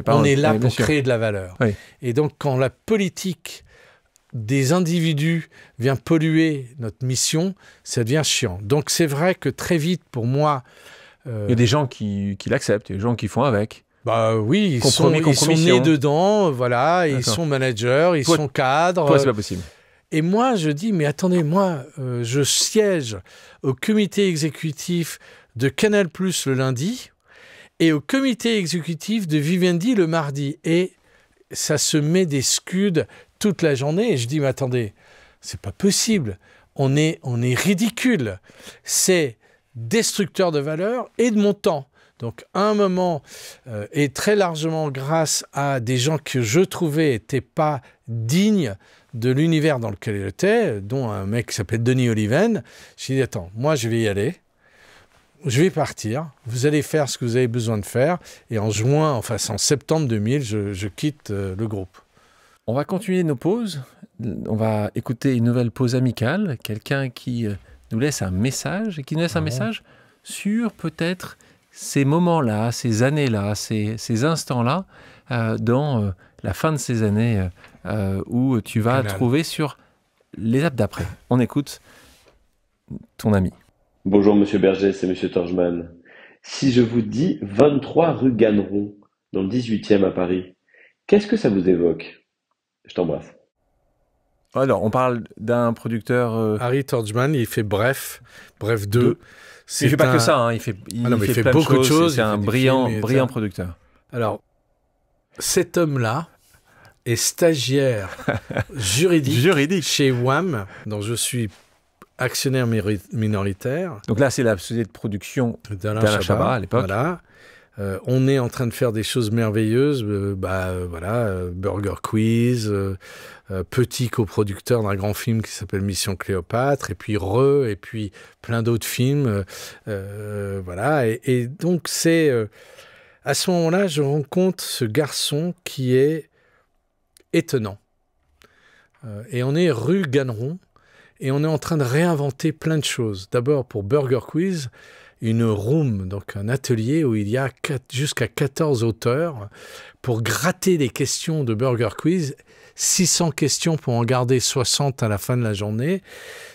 on est là pour créer de la valeur. Oui. Et donc, quand la politique des individus vient polluer notre mission, ça devient chiant. Donc, c'est vrai que très vite, pour moi... il y a des gens qui l'acceptent, il y a des gens qui font avec. Oui, ils sont nés dedans, voilà, ils sont managers, ils sont cadres. Toi, c'est pas possible. Et moi, je dis, mais attendez, moi, je siège au comité exécutif de Canal+ le lundi et au comité exécutif de Vivendi le mardi. Et ça se met des scuds toute la journée. Et je dis, mais attendez, c'est pas possible. On est ridicule. C'est destructeur de valeur et de mon temps. Donc, à un moment, et très largement grâce à des gens que je trouvais n'étaient pas dignes de l'univers dans lequel il était, dont un mec qui s'appelle Denis Oliven, j'ai dit, attends, moi je vais y aller, je vais partir, vous allez faire ce que vous avez besoin de faire, et en septembre 2000, je quitte le groupe. On va continuer nos pauses, on va écouter une nouvelle pause amicale, quelqu'un qui nous laisse un message, et qui nous laisse un message sur peut-être ces moments-là, ces années-là, ces instants-là, dans la fin de ces années où tu vas trouver sur l'étape d'après. On écoute ton ami. Bonjour Monsieur Berger, c'est Monsieur Torgman. Si je vous dis 23 rue Ganneron, dans le 18e à Paris, qu'est-ce que ça vous évoque? Je t'embrasse. Alors, on parle d'un producteur... Harry Torgman, il fait Bref 2. Il ne fait pas que ça, hein. Il fait plein beaucoup de choses. C'est un brillant producteur. Alors, cet homme-là est stagiaire juridique chez WAM, dont je suis actionnaire minoritaire. Donc là, c'est la société de production d'Alain Chabat à l'époque. Voilà. On est en train de faire des choses merveilleuses. Burger Quiz, petit coproducteur d'un grand film qui s'appelle Mission Cléopâtre, et puis et puis plein d'autres films. Et donc, c'est... à ce moment-là, je rencontre ce garçon qui est étonnant. Et on est rue Ganneron, et on est en train de réinventer plein de choses. D'abord, pour Burger Quiz, une room, donc un atelier où il y a jusqu'à 14 auteurs pour gratter les questions de Burger Quiz, 600 questions pour en garder 60 à la fin de la journée.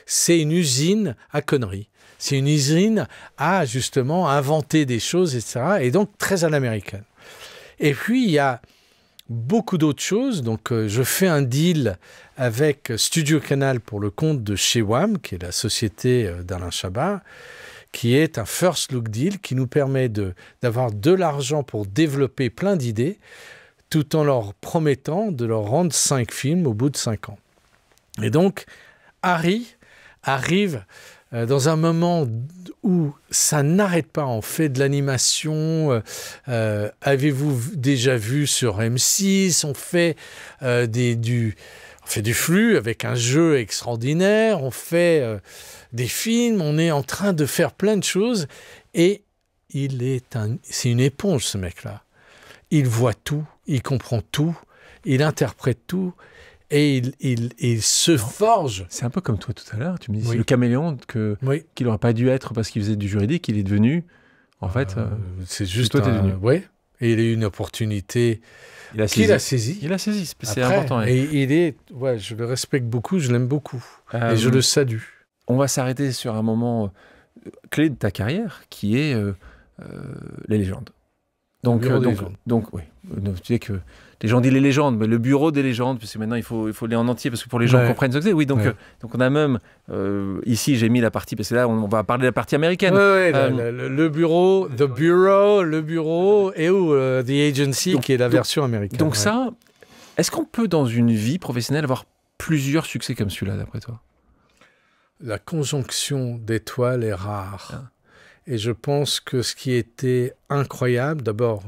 C'est une usine à conneries. C'est une usine à, justement, inventer des choses, etc. Et donc, très à l'américaine. Et puis, il y a beaucoup d'autres choses. Donc, je fais un deal avec Studio Canal pour le compte de chez WAM, qui est la société d'Alain Chabat, qui est un first look deal qui nous permet d'avoir de l'argent pour développer plein d'idées, tout en leur promettant de leur rendre 5 films au bout de 5 ans. Et donc, Harry arrive dans un moment où ça n'arrête pas. On fait de l'animation. Avez-vous déjà vu sur M6 ? On fait du flux avec un jeu extraordinaire. On fait des films. On est en train de faire plein de choses. Et c'est une éponge, ce mec-là. Il voit tout, il comprend tout, il interprète tout. Et il se forge. C'est un peu comme toi tout à l'heure. Tu me dis, c'est le caméléon qu'il n'aurait pas dû être parce qu'il faisait du juridique. Il est devenu, en fait... c'est juste toi, t'es devenu. Oui, et il a eu une opportunité qu'il a saisie. Il a saisi, c'est important. Et je le respecte beaucoup, je l'aime beaucoup. Et je le salue. On va s'arrêter sur un moment clé de ta carrière, qui est les légendes. Donc, oui. Tu sais que les gens disent les légendes, mais le bureau des légendes, parce que maintenant il faut aller en entier, parce que pour les gens comprennent ce que c'est. Oui, donc on a même, ici j'ai mis la partie, parce que là on va parler de la partie américaine. Le bureau, le bureau, et The Agency, qui est la version américaine. Donc ça, est-ce qu'on peut dans une vie professionnelle avoir plusieurs succès comme celui-là, d'après toi ? La conjonction d'étoiles est rare. Et je pense que ce qui était incroyable, d'abord,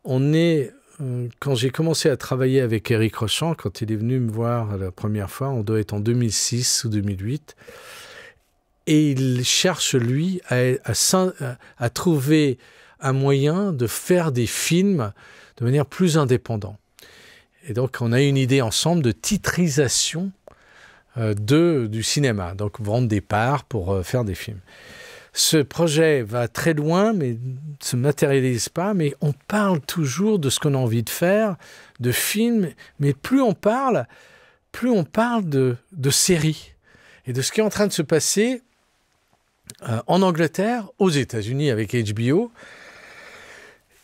quand j'ai commencé à travailler avec Éric Rochant, quand il est venu me voir la première fois, on doit être en 2006 ou 2008, et il cherche, lui, à trouver un moyen de faire des films de manière plus indépendante. Et donc, on a eu une idée ensemble de titrisation du cinéma, donc vendre des parts pour faire des films. Ce projet va très loin, mais ne se matérialise pas, mais on parle toujours de ce qu'on a envie de faire, de films, mais plus on parle de séries et de ce qui est en train de se passer en Angleterre, aux États-Unis avec HBO,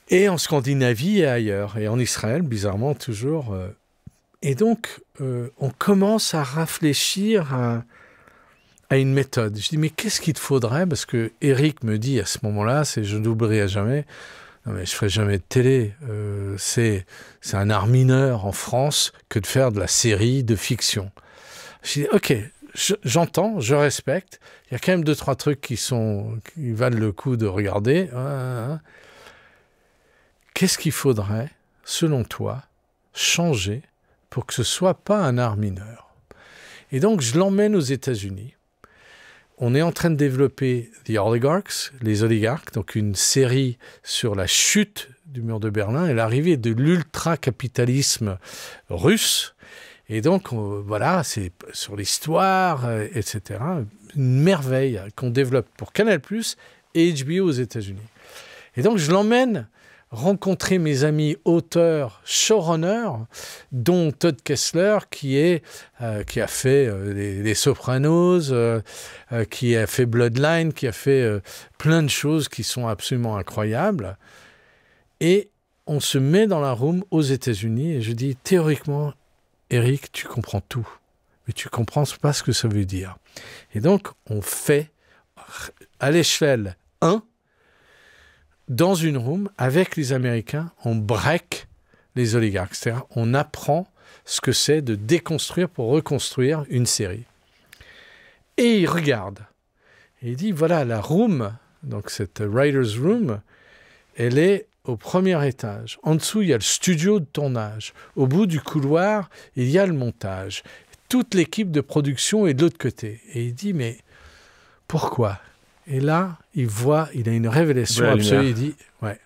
et en Scandinavie et ailleurs, et en Israël, bizarrement toujours. Et donc, on commence à réfléchir à une méthode. Je dis, mais qu'est-ce qu'il te faudrait? Parce que Eric me dit à ce moment-là, je n'oublierai jamais, non mais je ferai jamais de télé. C'est un art mineur en France que de faire de la série de fiction. Je dis, ok, j'entends, je respecte. Il y a quand même 2-3 trucs qui valent le coup de regarder. Qu'est-ce qu'il faudrait, selon toi, changer pour que ce soit pas un art mineur? Et donc, je l'emmène aux États-Unis. On est en train de développer The Oligarchs, les oligarques, donc une série sur la chute du mur de Berlin et l'arrivée de l'ultra-capitalisme russe. Et donc, voilà, c'est sur l'histoire, etc. Une merveille qu'on développe pour Canal+ et HBO aux États-Unis. Et donc, je l'emmène rencontrer mes amis auteurs, showrunners, dont Todd Kessler, qui a fait les Sopranos, qui a fait Bloodline, qui a fait plein de choses qui sont absolument incroyables. Et on se met dans la room aux États-Unis et je dis, théoriquement, Eric, tu comprends tout, mais tu comprends pas ce que ça veut dire. Et donc, on fait, à l'échelle 1, dans une room, avec les Américains, on break les oligarques. C'est-à-dire, on apprend ce que c'est de déconstruire pour reconstruire une série. Et il regarde. Et il dit, voilà, la room, donc cette writer's room, elle est au premier étage. En dessous, il y a le studio de tournage. Au bout du couloir, il y a le montage. Toute l'équipe de production est de l'autre côté. Et il dit, mais pourquoi ? Et là, il a une révélation absolue. Il dit, ouais,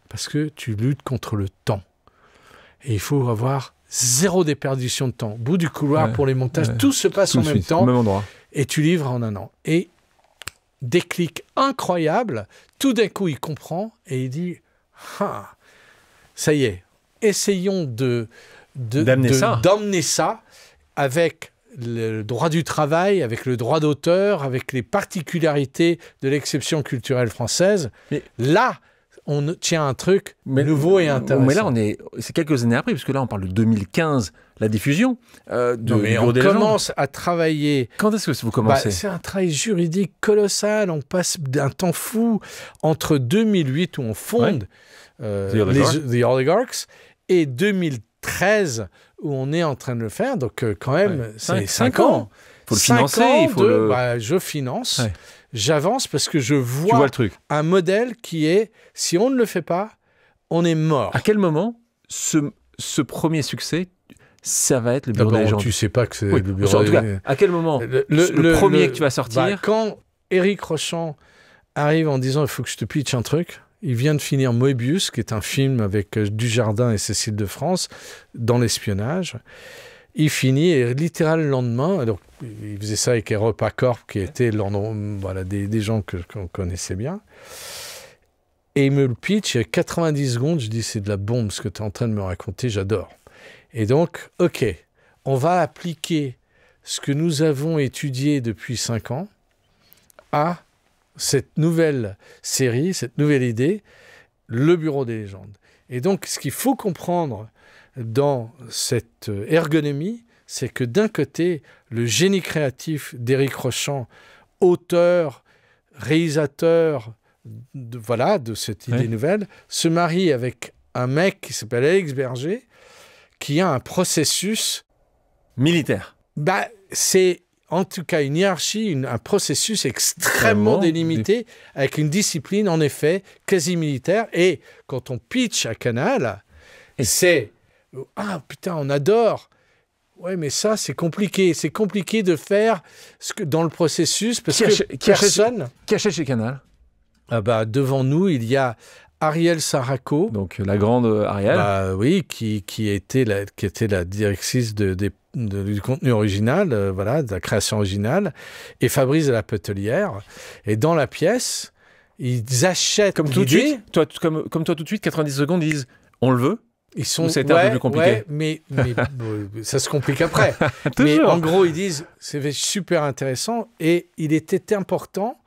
parce que tu luttes contre le temps. Et il faut avoir 0 déperdition de temps. Au bout du couloir, pour les montages, tout se passe en même temps. Au même endroit. Et tu livres en un an. Et déclic incroyable, tout d'un coup, il comprend et il dit, ça y est, essayons d'emmener ça avec le droit du travail, avec le droit d'auteur, avec les particularités de l'exception culturelle française. Mais là, on tient un truc nouveau et intéressant. Mais là, c'est quelques années après, parce que là, on parle de 2015, la diffusion. Mais on commence à travailler. Quand est-ce que vous commencez ? C'est un travail juridique colossal. On passe d'un temps fou entre 2008, où on fonde The Oligarchs, et 2013, où on est en train de le faire. Donc, quand même, c'est 5 ans. Il faut le financer. Je finance. Ouais. J'avance parce que je vois le truc. Un modèle qui est, si on ne le fait pas, on est mort. À quel moment ce premier succès, ça va être le Bureau des légendes ? Tu sais pas que c'est le Bureau des légendes. À quel moment le premier que tu vas sortir quand Éric Rochant arrive en disant « il faut que je te pitche un truc », il vient de finir Moebius, qui est un film avec Dujardin et Cécile de France, dans l'espionnage. Il finit, et littéralement le lendemain, alors, il faisait ça avec EuropaCorp, qui étaient des gens qu'on connaissait bien. Et il me le pitch, il y a 90 secondes, je dis, c'est de la bombe ce que tu es en train de me raconter, j'adore. Et donc, ok, on va appliquer ce que nous avons étudié depuis 5 ans à cette nouvelle série, cette nouvelle idée, le Bureau des légendes. Et donc, ce qu'il faut comprendre dans cette ergonomie, c'est que d'un côté, le génie créatif d'Éric Rochant, auteur, réalisateur de cette idée nouvelle, se marie avec un mec qui s'appelle Alex Berger, qui a un processus militaire. C'est en tout cas une hiérarchie, un processus extrêmement délimité, avec une discipline en effet quasi militaire. Et quand on pitch à Canal, c'est « Ah putain, on adore !» Ouais, mais ça, c'est compliqué. C'est compliqué de faire dans le processus parce que personne... Qui achète chez Canal ? Devant nous, il y a Ariel Saraco. Donc la grande Ariel. Oui, qui était la directrice du contenu original, de la création originale, et Fabrice de la Petelière. Et dans la pièce, ils achètent comme tout de suite. Comme toi tout de suite, 90 secondes, ils disent « on le veut ». C'était un peu plus compliqué. Mais ça se complique après. Mais en gros, ils disent c'est super intéressant et il était important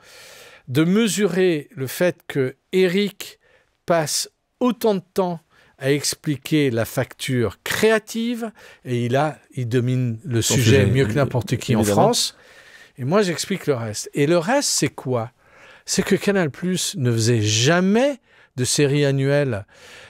de mesurer le fait que Eric passe autant de temps à expliquer la facture créative et il domine le sujet mieux que n'importe qui en France. Et moi, j'explique le reste. Et le reste, c'est quoi? C'est que Canal+ ne faisait jamais de série annuelle.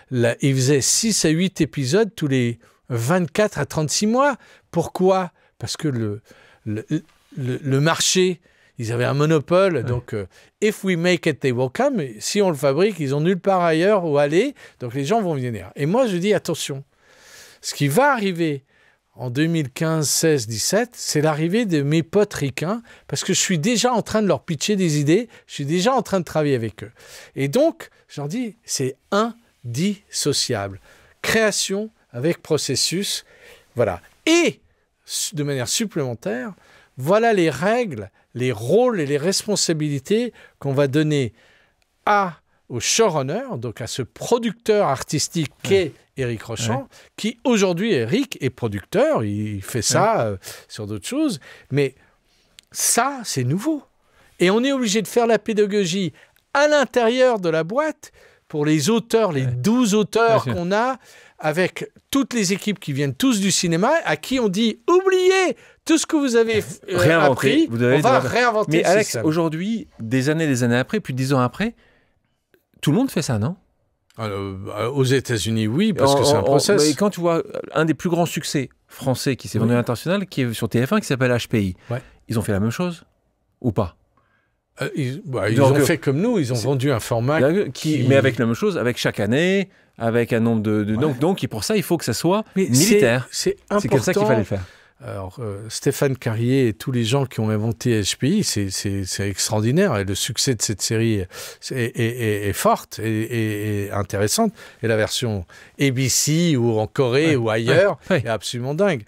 Là, il faisait 6 à 8 épisodes tous les 24 à 36 mois. Pourquoi? Parce que le marché, ils avaient un monopole. Ouais. Donc, if we make it, they will come. Si on le fabrique, ils ont nulle part ailleurs où aller. Donc, les gens vont venir. Et moi, je dis, attention, ce qui va arriver en 2015, 16, 17, c'est l'arrivée de mes potes ricains, parce que je suis déjà en train de leur pitcher des idées, je suis déjà en train de travailler avec eux. Et donc, je leur dis, c'est indissociable. Création avec processus, voilà. Et, de manière supplémentaire, voilà les règles, les rôles et les responsabilités qu'on va donner au showrunner, donc à ce producteur artistique qu'est Éric Rochant, qui aujourd'hui, Éric, est producteur, il fait ça sur d'autres choses, mais ça, c'est nouveau. Et on est obligé de faire la pédagogie à l'intérieur de la boîte pour les auteurs, les 12 auteurs qu'on a, avec toutes les équipes qui viennent tous du cinéma, à qui on dit, oubliez tout ce que vous avez appris, on va réinventer mais le Alex, système. Aujourd'hui, des années après, plus de 10 ans après, tout le monde fait ça, non? Aux États-Unis, oui, parce que c'est un process. Mais quand tu vois un des plus grands succès français qui s'est vendu à l'international, qui est sur TF1, qui s'appelle HPI, ils ont fait la même chose ou pas? Ils ont fait comme nous, ils ont vendu un format mais avec la même chose, avec chaque année, avec un nombre de donc pour ça, il faut que ça soit militaire. C'est important. C'est comme ça qu'il fallait le faire. Alors, Stéphane Carrier et tous les gens qui ont inventé HPI, c'est extraordinaire. Et le succès de cette série est forte et intéressante. Et la version ABC ou en Corée ou ailleurs est absolument dingue.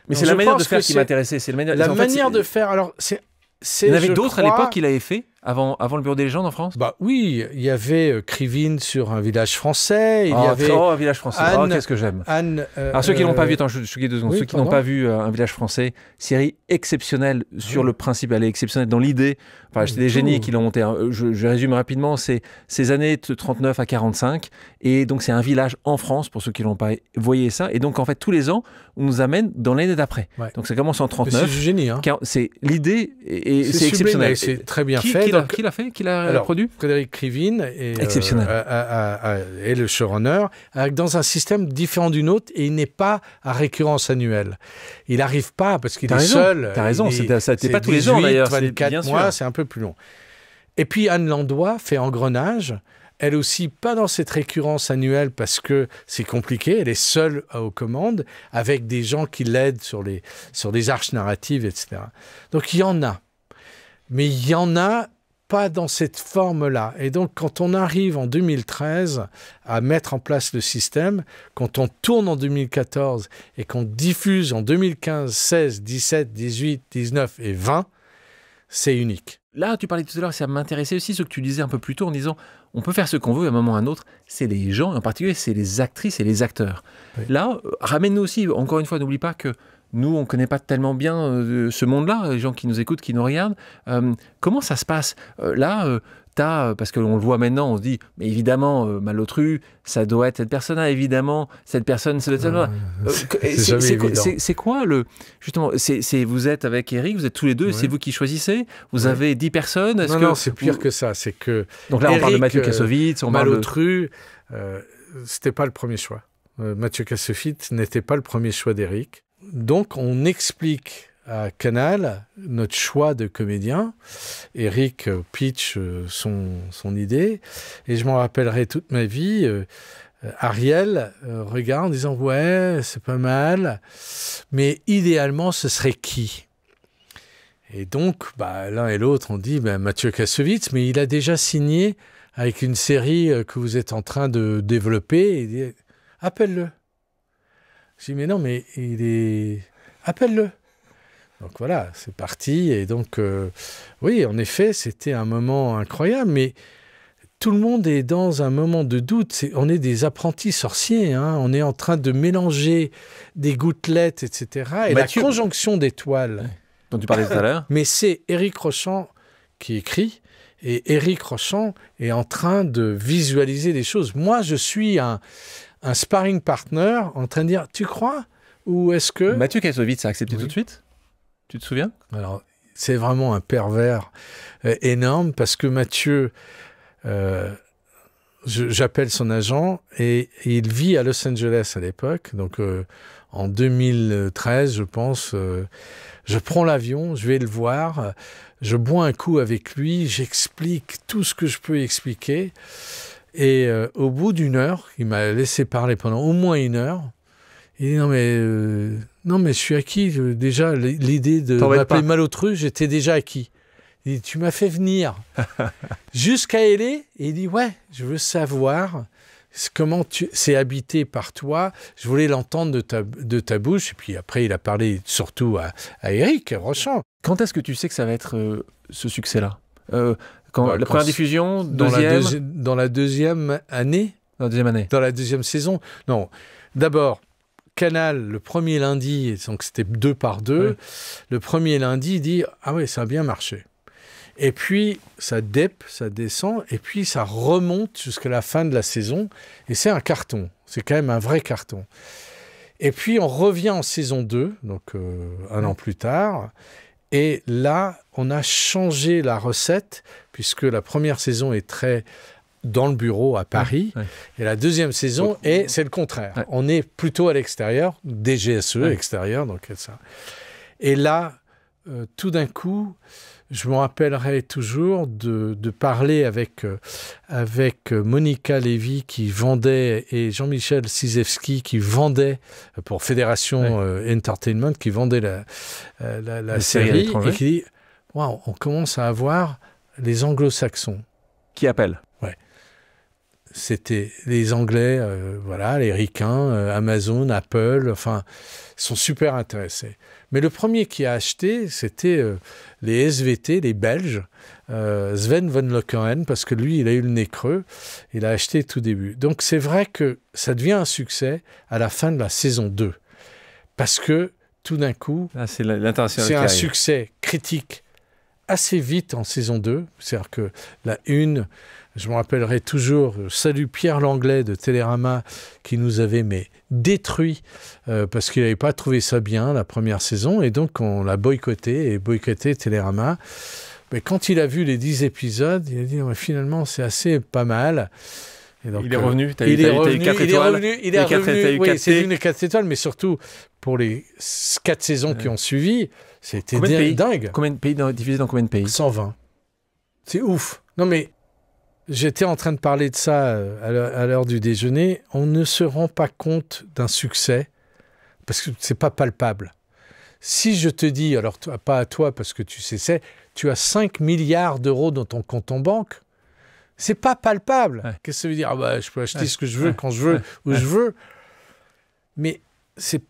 Mais c'est la manière de faire qui m'intéressait. La manière de faire. Alors, il y en avait d'autres à l'époque qui l'avaient fait avant le Bureau des légendes en France? Bah oui, il y avait Krivine sur Un village français. Il y avait Un village français. Qu'est-ce que j'aime. Alors ceux qui l'ont pas vu, je suis 2 secondes. Ceux qui n'ont pas vu Un village français, série exceptionnelle sur le principe, elle est exceptionnelle dans l'idée. Enfin, c'était des génies qui l'ont monté. Je résume rapidement, c'est ces années de 39 à 45, et donc c'est un village en France pour ceux qui l'ont pas voyé ça. Et donc en fait tous les ans, on nous amène dans l'année d'après. Donc ça commence en 39. C'est génie. Hein. C'est l'idée et c'est exceptionnel. C'est très bien fait. Qui l'a fait? Qui l'a produit? Frédéric Krivine et le showrunner, dans un système différent du nôtre, et il n'est pas à récurrence annuelle. Il n'arrive pas parce qu'il est seul. T'as raison, ça n'était pas tous les ans d'ailleurs. 24 mois, c'est un peu plus long. Et puis Anne Landois fait Engrenage. Elle aussi, pas dans cette récurrence annuelle parce que c'est compliqué. Elle est seule aux commandes avec des gens qui l'aident sur les arches narratives, etc. Donc il y en a. Mais il y en a pas dans cette forme-là. Et donc, quand on arrive en 2013 à mettre en place le système, quand on tourne en 2014 et qu'on diffuse en 2015, 16, 17, 18, 19 et 20, c'est unique. Là, tu parlais tout à l'heure, ça m'intéressait aussi ce que tu disais un peu plus tôt en disant on peut faire ce qu'on veut à un moment ou à un autre, c'est les gens, en particulier c'est les actrices et les acteurs. Oui. Là, ramène-nous aussi, encore une fois, n'oublie pas que nous, on ne connaît pas tellement bien ce monde-là, les gens qui nous écoutent, qui nous regardent. Comment ça se passe? Parce qu'on le voit maintenant, on se dit, mais évidemment, Malotru, ça doit être cette personne-là, évidemment, cette personne, ça doit être... C'est quoi le... Justement, vous êtes avec Éric, vous êtes tous les deux, et c'est vous qui choisissez? Vous avez 10 personnes? Non, c'est pire que ça, c'est que... Donc là, on parle de Mathieu Kassovitz, on parle de... Malotru, c'était pas le premier choix. Mathieu Kassovitz n'était pas le premier choix d'Éric. Donc, on explique à Canal notre choix de comédien. Éric pitch son idée, et je m'en rappellerai toute ma vie. Ariel regarde en disant « Ouais, c'est pas mal, mais idéalement, ce serait qui ?» Et donc, l'un et l'autre ont dit Mathieu Kassovitz, mais il a déjà signé avec une série que vous êtes en train de développer. Il dit « Appelle-le ». Je dis, mais non, mais appelle-le. Donc voilà, c'est parti. Et donc, oui, en effet, c'était un moment incroyable, mais tout le monde est dans un moment de doute. On est des apprentis sorciers, hein. On est en train de mélanger des gouttelettes, etc. Et Mathieu, la conjonction d'étoiles. Dont tu parlais tout à l'heure. Mais c'est Éric Rochant qui écrit, et Éric Rochant est en train de visualiser des choses. Moi, je suis un sparring partner en train de dire, tu crois? Ou est-ce que... Mathieu Kassovitz a accepté tout de suite? Tu te souviens? Alors, c'est vraiment un pervers énorme parce que Mathieu, j'appelle son agent et il vit à Los Angeles à l'époque. Donc, en 2013, je pense, je prends l'avion, je vais le voir, je bois un coup avec lui, j'explique tout ce que je peux expliquer. Et au bout d'une heure, il m'a laissé parler pendant au moins 1 heure. Il dit non mais je suis acquis. Déjà, l'idée de m'appeler Malotru, j'étais déjà acquis. Il dit tu m'as fait venir jusqu'à LA et il dit ouais, je veux savoir comment c'est habité par toi. Je voulais l'entendre de ta bouche. Et puis après, il a parlé surtout à Eric Rochant. Quand est-ce que tu sais que ça va être ce succès-là la première diffusion, dans la deuxième année. Dans la deuxième année. Dans la deuxième saison. Non, d'abord, Canal, le premier lundi, donc c'était 2 par 2, oui. Le premier lundi, il dit « Ah oui, ça a bien marché ». Et puis, ça descend, et puis ça remonte jusqu'à la fin de la saison, et c'est un carton. C'est quand même un vrai carton. Et puis, on revient en saison 2, donc 1 an plus tard, et là, on a changé la recette, puisque la première saison est très dans le bureau à Paris, et la deuxième saison, c'est le contraire. Ouais. On est plutôt à l'extérieur, DGSE extérieur, donc ça. Et là, tout d'un coup, je me rappellerai toujours de parler avec Monica Lévy qui vendait et Jean-Michel Sizewski qui vendait pour Fédération Entertainment, qui vendait la série et qui dit « Wow, on commence à avoir les anglo-saxons. » Qui appellent. Ouais. C'était les Anglais, les ricains, Amazon, Apple, enfin, sont super intéressés. Mais le premier qui a acheté, c'était les SVT, les Belges, Sven van Lokeren, parce que lui, il a eu le nez creux, il a acheté tout début. Donc c'est vrai que ça devient un succès à la fin de la saison 2, parce que tout d'un coup, c'est un succès critique assez vite en saison 2, c'est-à-dire que la une... Je me rappellerai toujours, salut Pierre Langlais de Télérama qui nous avait détruit parce qu'il n'avait pas trouvé ça bien la première saison et donc on l'a boycotté Télérama. Mais quand il a vu les 10 épisodes, il a dit finalement c'est assez pas mal. Et donc, il est revenu, il est revenu, oui, c'est une 4 étoiles, mais surtout pour les 4 saisons qui ont suivi, c'était dingue. Combien de pays divisés dans combien de pays ? 120. C'est ouf. Non mais j'étais en train de parler de ça à l'heure du déjeuner. On ne se rend pas compte d'un succès parce que c'est pas palpable. Si je te dis, alors pas à toi parce que tu sais, tu as 5 milliards d'euros dans ton compte en banque, c'est pas palpable. Ouais. Qu'est-ce que ça veut dire ? Je peux acheter ce que je veux, quand je veux, où je veux. Mais c'est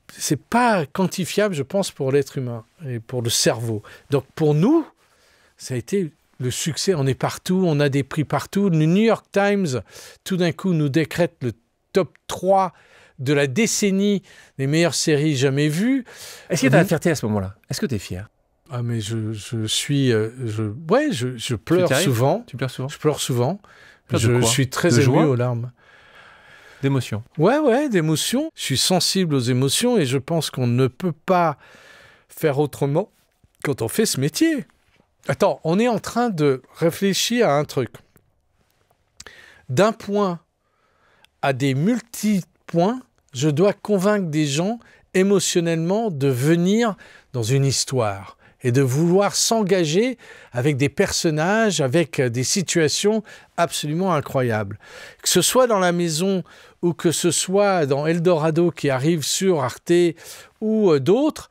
pas quantifiable, je pense, pour l'être humain et pour le cerveau. Donc pour nous, ça a été... Le succès, on est partout, on a des prix partout. Le New York Times, tout d'un coup, nous décrète le top 3 de la décennie des meilleures séries jamais vues. Est-ce qu'il y a de la fierté à ce moment-là ? Est-ce que tu es fier ? Ah, mais je suis... je pleure souvent. Tu pleures souvent ? Je pleure souvent. Je suis très ému aux larmes. D'émotion ? Ouais, d'émotion. Je suis sensible aux émotions et je pense qu'on ne peut pas faire autrement quand on fait ce métier. Attends, on est en train de réfléchir à un truc. D'un point à des multi-points, je dois convaincre des gens émotionnellement de venir dans une histoire et de vouloir s'engager avec des personnages, avec des situations absolument incroyables. Que ce soit dans la maison ou que ce soit dans Eldorado qui arrive sur Arte ou d'autres,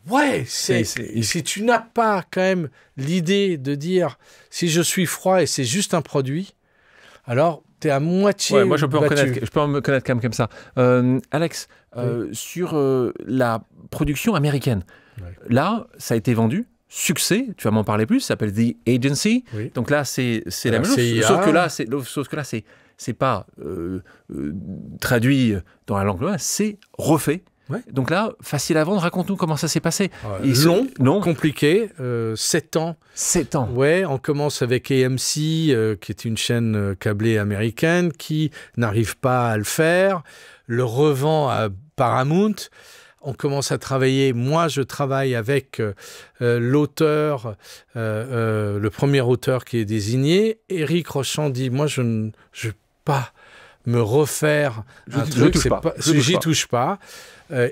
ouais, si tu n'as pas quand même l'idée de dire si je suis froid et c'est juste un produit, alors tu es à moitié moi je peux battu. en me connaître quand même comme ça. Alex, sur la production américaine, là, ça a été vendu. Succès, tu vas m'en parler plus, ça s'appelle The Agency. Oui. Donc là, c'est la même chose. Sauf que là, c'est pas traduit dans la langue locale, c'est refait. Ouais. Donc là, facile à vendre, raconte-nous comment ça s'est passé. Long, compliqué, 7 ans. 7 ans. Ouais, on commence avec AMC, qui est une chaîne câblée américaine, qui n'arrive pas à le faire, le revend à Paramount. on commence à travailler. Moi, je travaille avec l'auteur, le premier auteur qui est désigné. Éric Rochant dit, moi, je ne veux pas me refaire un truc. J'y touche pas.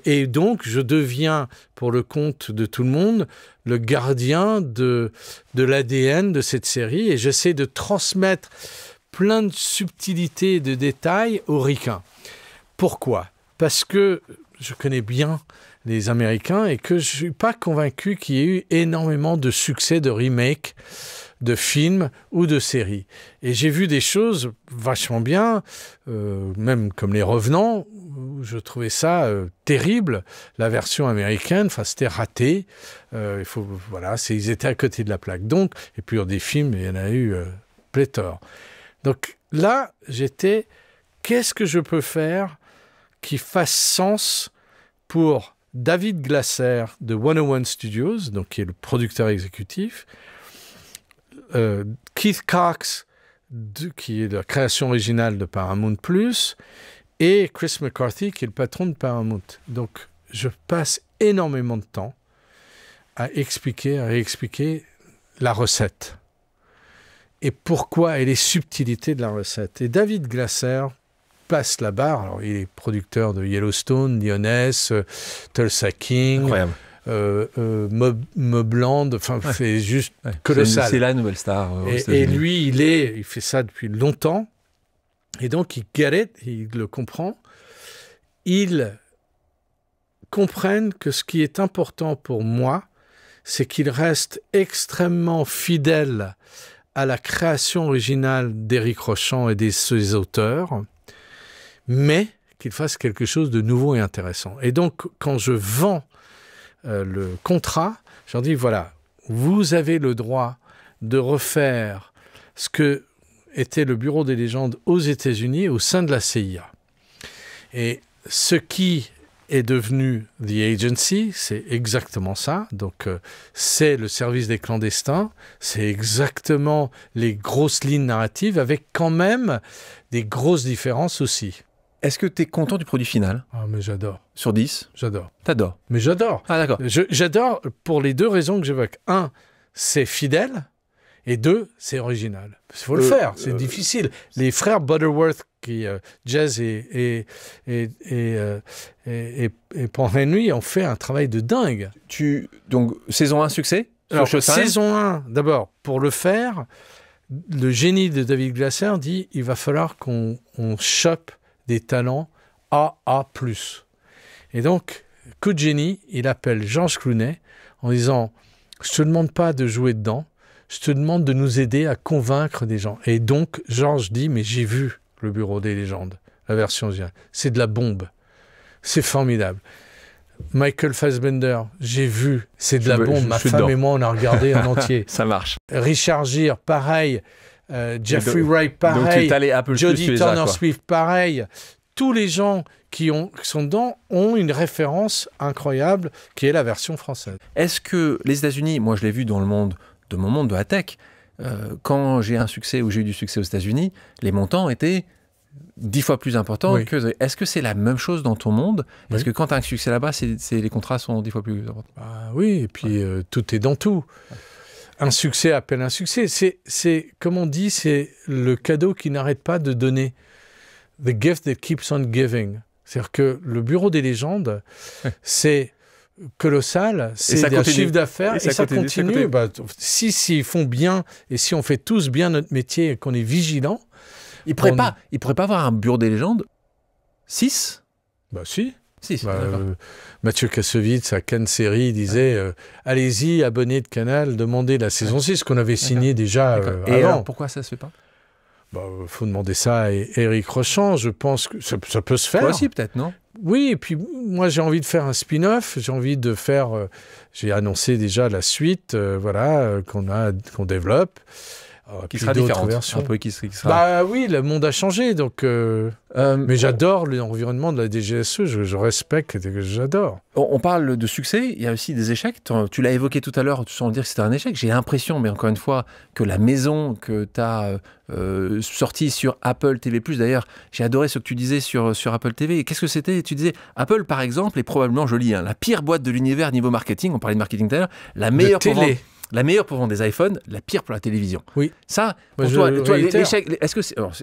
Et donc, je deviens, pour le compte de tout le monde, le gardien de l'ADN de cette série. Et j'essaie de transmettre plein de subtilités et de détails aux ricains. Pourquoi ? Parce que je connais bien les Américains et que je ne suis pas convaincu qu'il y ait eu énormément de succès de remake, de films ou de séries. Et j'ai vu des choses vachement bien, même comme Les Revenants, où je trouvais ça terrible. La version américaine, c'était raté. Ils étaient à côté de la plaque. Donc, et puis des films, il y en a eu pléthore. Donc là, qu'est-ce que je peux faire qui fasse sens pour David Glasser de 101 Studios, donc qui est le producteur exécutif, Keith Cox, qui est la création originale de Paramount+, et Chris McCarthy, qui est le patron de Paramount. Donc, je passe énormément de temps à réexpliquer la recette. Et pourquoi, et les subtilités de la recette. Et David Glasser passe la barre. Alors, il est producteur de Yellowstone, Lioness, Tulsa King, Mobland, c'est juste colossal. C'est la nouvelle star. Et lui, il fait ça depuis longtemps. Et donc, il le comprend. Ils comprennent que ce qui est important pour moi, c'est qu'il reste extrêmement fidèle à la création originale d'Éric Rochant et de ses auteurs, mais qu'il fasse quelque chose de nouveau et intéressant. Et donc, quand je vends le contrat, je leur dis, voilà, vous avez le droit de refaire ce que était le Bureau des légendes aux États-Unis au sein de la CIA. Et ce qui est devenu The Agency, c'est exactement ça. Donc, c'est le service des clandestins, c'est exactement les grosses lignes narratives, avec quand même des grosses différences aussi. Est-ce que tu es content du produit final ? Ah, mais j'adore. Sur 10 ? J'adore. T'adores ? Mais j'adore. Ah, d'accord. J'adore pour les deux raisons que j'évoque. 1, c'est fidèle. Et 2, c'est original. Il faut le faire, c'est difficile. Les frères Butterworth, Jez et Paul Henry, ont fait un travail de dingue. Donc, saison 1, succès ? Alors, saison 1, d'abord, pour le faire, le génie de David Glasser dit il va falloir qu'on chope des talents AA+. Et donc, coup de génie, il appelle Georges Clooney en disant « Je ne te demande pas de jouer dedans, je te demande de nous aider à convaincre des gens. » Et donc, Georges dit « Mais j'ai vu le Bureau des légendes, la version originale. C'est de la bombe. C'est formidable. » Michael Fassbender, j'ai vu, c'est de la bombe. Ma femme et moi, on a regardé en entier. Ça march. Richard Gere, pareil. Jeffrey Wright, pareil. Jodie Turner-Smith, pareil. Tous les gens qui sont dedans ont une référence incroyable qui est la version française. Est-ce que les États-Unis, moi je l'ai vu dans le monde de mon monde de la tech, quand j'ai un succès ou j'ai eu du succès aux États-Unis, les montants étaient 10 fois plus importants que... Est-ce que c'est la même chose dans ton monde ? Oui. Est-ce que quand tu as un succès là-bas, les contrats sont 10 fois plus importants ? Oui, et puis tout est dans tout. Un succès appelle un succès. C'est, comme on dit, c'est le cadeau qui n'arrête pas de donner. The gift that keeps on giving. C'est-à-dire que le Bureau des légendes, c'est colossal, c'est un chiffre d'affaires, et ça continue. Si ils font bien, et si on fait tous bien notre métier et qu'on est vigilant... Il ne pourrait pas avoir un Bureau des légendes 6 ? Si. 6, Mathieu Kassovitz, à Cannes Série, disait allez-y, abonnés de Canal, demandez la saison 6, qu'on avait signé déjà Et avant. alors, pourquoi ça ne se fait pas ? Faut demander ça à Éric Rochant. Je pense que ça peut se faire. Toi aussi, peut-être, non ? Oui, et puis moi, j'ai envie de faire un spin-off. J'ai envie de faire... j'ai annoncé déjà la suite qu'on développe. qui sera différente. Un peu, qui sera... Bah oui, le monde a changé, donc... mais j'adore l'environnement de la DGSE, je respecte, j'adore. On parle de succès, il y a aussi des échecs. Tu l'as évoqué tout à l'heure, sans dire que c'était un échec. J'ai l'impression, mais encore une fois, que la maison que tu as sortie sur Apple TV+, d'ailleurs, j'ai adoré ce que tu disais sur Apple TV. Et qu'est-ce que c'était? Tu disais, Apple, par exemple, est probablement, je lis, la pire boîte de l'univers niveau marketing. On parlait de marketing tout à l'heure. La meilleure pour vendre des iPhones, la pire pour la télévision. Oui. Ça, pour toi, l'échec, est-ce que c'est, alors,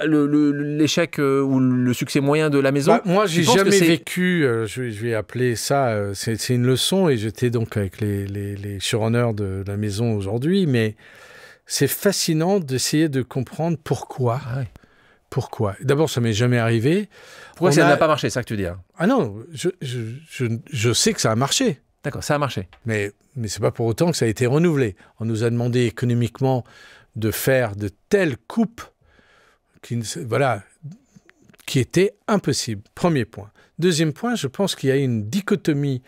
l'échec ou le succès moyen de la maison? Moi, j'ai jamais vécu, je vais appeler ça, c'est une leçon, et j'étais donc avec les showrunners de la maison aujourd'hui, mais c'est fascinant d'essayer de comprendre pourquoi. Ah ouais. Pourquoi? D'abord, ça m'est jamais arrivé. Pourquoi ça n'a pas marché, c'est ça que tu veux dire? Ah non, je sais que ça a marché. D'accord, ça a marché. Mais ce n'est pas pour autant que ça a été renouvelé. On nous a demandé économiquement de faire de telles coupes qui étaient impossibles. Premier point. Deuxième point, je pense qu'il y a une dichotomie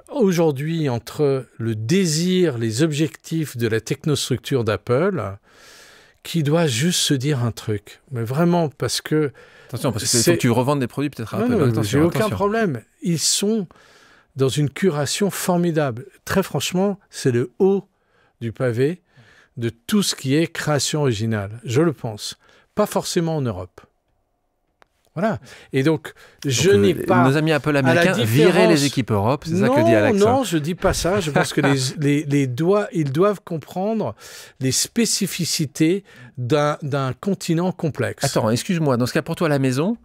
aujourd'hui entre le désir, les objectifs de la technostructure d'Apple, qui doit juste se dire un truc. Mais vraiment, parce que... Attention, parce que faut que tu revendes des produits peut-être à Apple. J'ai aucun problème. Ils sont... dans une curation formidable. Très franchement, c'est le haut du pavé de tout ce qui est création originale, je le pense. Pas forcément en Europe. Voilà. Et donc je n'ai pas... Nos amis Apple américains viraient les équipes Europe, c'est ça que dit Alex. Non, je ne dis pas ça. Je pense que ils doivent comprendre les spécificités d'un continent complexe. Attends, excuse-moi. Dans ce cas, pour toi, à la maison,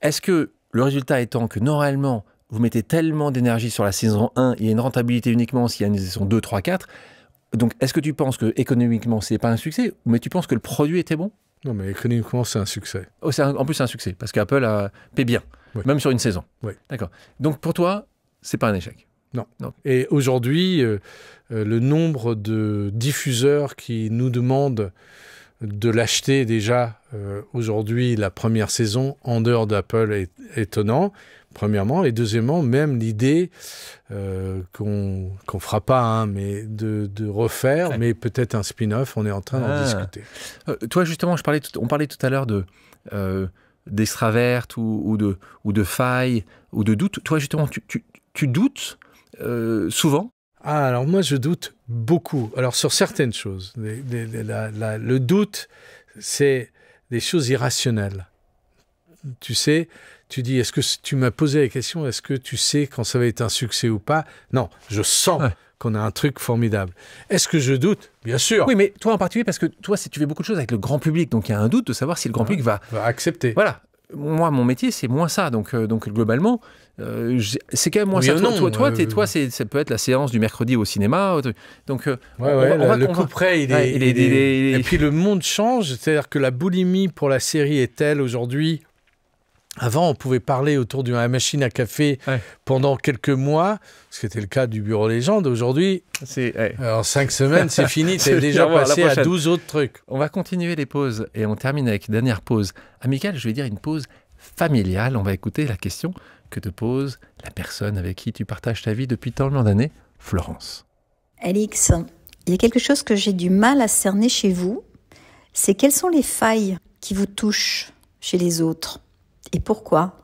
est-ce que le résultat étant que normalement, vous mettez tellement d'énergie sur la saison 1, il y a une rentabilité uniquement s'il y a une saison 2, 3, 4. Donc, est-ce que tu penses que économiquement, c'est pas un succès, mais tu penses que le produit était bon? Non, mais économiquement, c'est un succès. Oh, en plus, c'est un succès, parce qu'Apple paie bien, oui. Même sur une saison. Oui. D'accord. Donc, pour toi, c'est pas un échec? Non. Et aujourd'hui, le nombre de diffuseurs qui nous demandent de l'acheter déjà aujourd'hui, la première saison, en dehors d'Apple, est étonnant. Premièrement, et deuxièmement, même l'idée qu'on fera pas, mais de refaire, ouais. Mais peut-être un spin-off, on est en train d'en discuter. Toi, justement, on parlait tout à l'heure d'extravertes ou de failles ou de doutes. Toi, justement, tu doutes souvent? Alors moi, je doute beaucoup. Alors sur certaines choses, le doute, c'est des choses irrationnelles. Tu sais, tu dis, est-ce que tu m'as posé la question, est-ce que tu sais quand ça va être un succès ou pas? Non, je sens qu'on a un truc formidable. Est-ce que je doute? Bien sûr. Oui, mais toi en particulier, parce que toi, tu fais beaucoup de choses avec le grand public, donc il y a un doute de savoir si le grand public va accepter. Voilà. Moi, mon métier, c'est moins ça. Donc globalement, c'est quand même moins ça. Toi, ça peut être la séance du mercredi au cinéma. Donc, le coup près, et puis le monde change. C'est-à-dire que la boulimie pour la série est telle aujourd'hui. Avant, on pouvait parler autour d'une machine à café pendant quelques mois, ce qui était le cas du Bureau Légende. Aujourd'hui, en 5 semaines, c'est fini. Tu es déjà passé à 12 autres trucs. On va continuer les pauses et on termine avec une dernière pause amicale. Je vais dire une pause familiale. On va écouter la question que te pose la personne avec qui tu partages ta vie depuis tant d'années, Florence. Alix, il y a quelque chose que j'ai du mal à cerner chez vous. C'est quelles sont les failles qui vous touchent chez les autres ? Et pourquoi?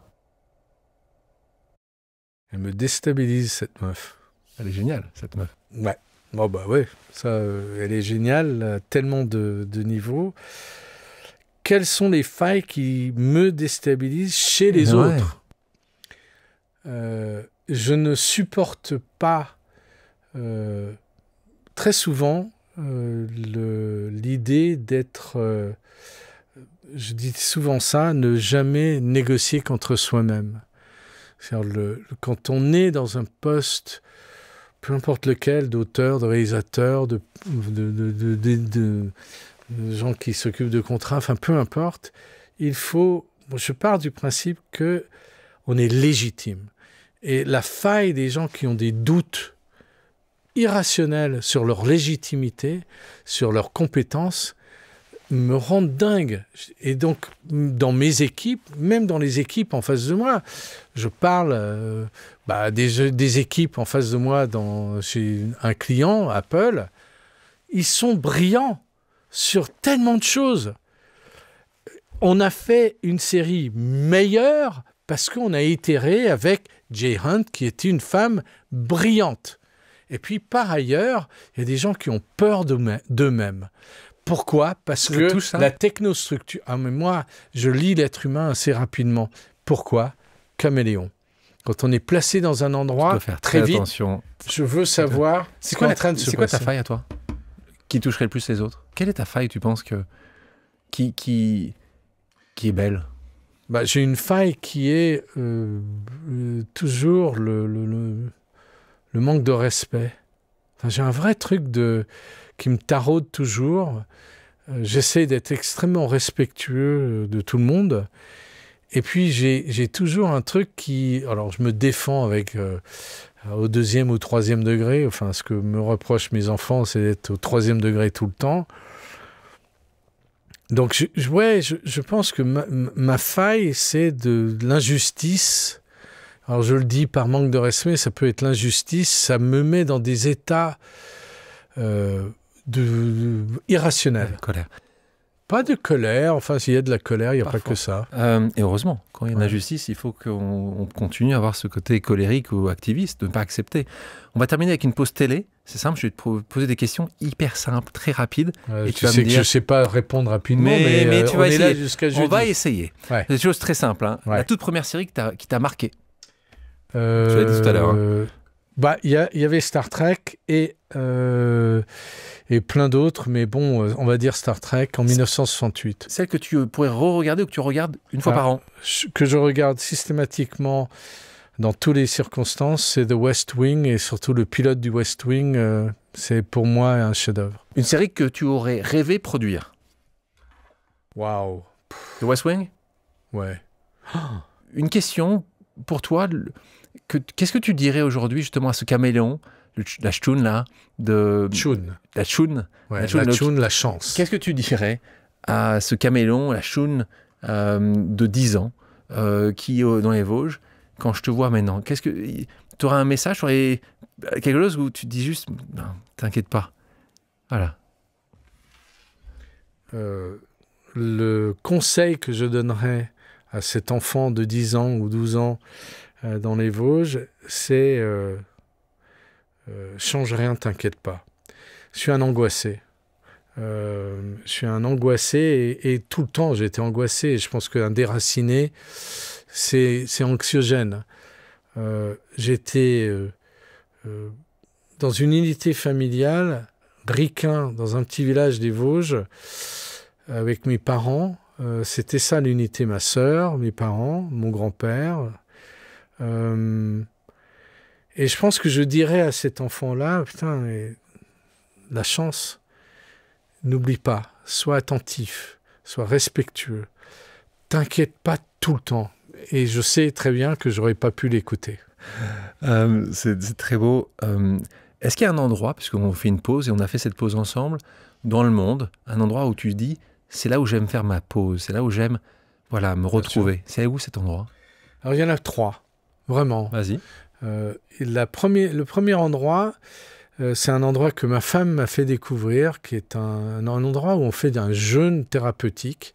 Elle me déstabilise, cette meuf. Elle est géniale, cette meuf. Ouais. Bon, bah ouais, ça, elle est géniale, tellement de niveaux. Quelles sont les failles qui me déstabilisent chez les autres? Je ne supporte pas très souvent l'idée d'être... je dis souvent ça, ne jamais négocier contre soi-même. C'est-à-dire quand on est dans un poste, peu importe lequel, d'auteur, de réalisateur, de gens qui s'occupent de contrats, enfin peu importe, je pars du principe qu'on est légitime. Et la faille des gens qui ont des doutes irrationnels sur leur légitimité, sur leurs compétences, me rendent dingue. Et donc, dans mes équipes, même dans les équipes en face de moi, je parle des équipes en face de moi chez un client, Apple, ils sont brillants. sur tellement de choses. On a fait une série meilleure parce qu'on a itéré avec Jay Hunt, qui était une femme brillante. Et puis, par ailleurs, il y a des gens qui ont peur d'eux-mêmes. Pourquoi ? Parce que la technostructure... Ah, mais moi, je lis l'être humain assez rapidement. Pourquoi ? Caméléon. Quand on est placé dans un endroit, très vite, attention. Je veux savoir c'est quoi ta faille à toi qui toucherait le plus les autres ? Quelle est ta faille, tu penses, qui est belle ? J'ai une faille qui est toujours le manque de respect. Enfin, j'ai un vrai truc qui me taraude toujours. J'essaie d'être extrêmement respectueux de tout le monde. Et puis, j'ai toujours un truc qui... Alors, je me défends avec... au 2e ou 3e degré. Enfin, ce que me reprochent mes enfants, c'est d'être au 3e degré tout le temps. Donc, je pense que ma faille, c'est de l'injustice. Alors, je le dis par manque de respect, ça peut être l'injustice. Ça me met dans des états irrationnels. Colère. Pas de colère. Enfin, s'il y a de la colère, il n'y a pas que ça. Et heureusement, quand il y a une injustice, il faut qu'on continue à avoir ce côté colérique ou activiste, de ne pas accepter. On va terminer avec une pause télé. C'est simple, je vais te poser des questions hyper simples, très rapides. Et tu sais que je ne sais pas répondre rapidement, mais tu vas essayer. Là jusqu'à jeudi. On va essayer. Ouais. C'est des choses très simples. Hein. Ouais. La toute première série qui t'a marqué. Tu l'as dit tout à l'heure. Hein. Il y avait Star Trek et plein d'autres, mais bon, on va dire Star Trek en 1968. Celle que tu pourrais re-regarder ou que tu regardes une fois par an ? Que je regarde systématiquement dans toutes les circonstances, c'est The West Wing, et surtout le pilote du West Wing, c'est pour moi un chef-d'œuvre. Une série que tu aurais rêvé produire ? Waouh. The West Wing ? Ouais. Une question pour toi, qu'est-ce que tu dirais aujourd'hui justement à ce caméléon, la Chun là, la Chun, la chance. Qu'est-ce que tu dirais à ce caméléon, la Chun de 10 ans, qui est dans les Vosges, quand je te vois maintenant, qu'est-ce que tu aurais un message, tu aurais quelque chose où tu te dis juste, non, t'inquiète pas, voilà. Le conseil que je donnerais à cet enfant de 10 ans ou 12 ans dans les Vosges, c'est change rien, t'inquiète pas. Je suis un angoissé. Et tout le temps j'ai été angoissé. Et je pense qu'un déraciné, c'est anxiogène. J'étais dans une unité familiale, ricain, dans un petit village des Vosges, avec mes parents. C'était ça l'unité, ma sœur, mes parents, mon grand-père. Et je pense que je dirais à cet enfant-là, putain, la chance, n'oublie pas, sois attentif, sois respectueux, t'inquiète pas tout le temps. Et je sais très bien que j'aurais pas pu l'écouter. C'est très beau. Est-ce qu'il y a un endroit, puisqu'on fait une pause et on a fait cette pause ensemble, dans le monde, un endroit où tu dis, c'est là où j'aime faire ma pause, c'est là où j'aime me retrouver. C'est où cet endroit ? Alors il y en a 3, vraiment. Vas-y. Le premier endroit, c'est un endroit que ma femme m'a fait découvrir, qui est un endroit où on fait un jeûne thérapeutique,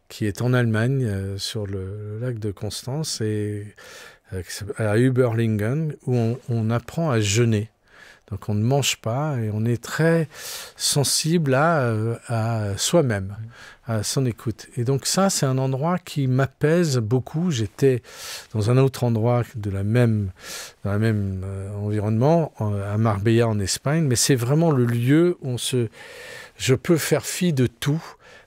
qui est en Allemagne, sur le lac de Constance, et à Überlingen, où on apprend à jeûner. Donc on ne mange pas et on est très sensible à soi-même, à son écoute. Et donc ça, c'est un endroit qui m'apaise beaucoup. J'étais dans un autre endroit dans le même environnement, à Marbella en Espagne, mais c'est vraiment le lieu où je peux faire fi de tout,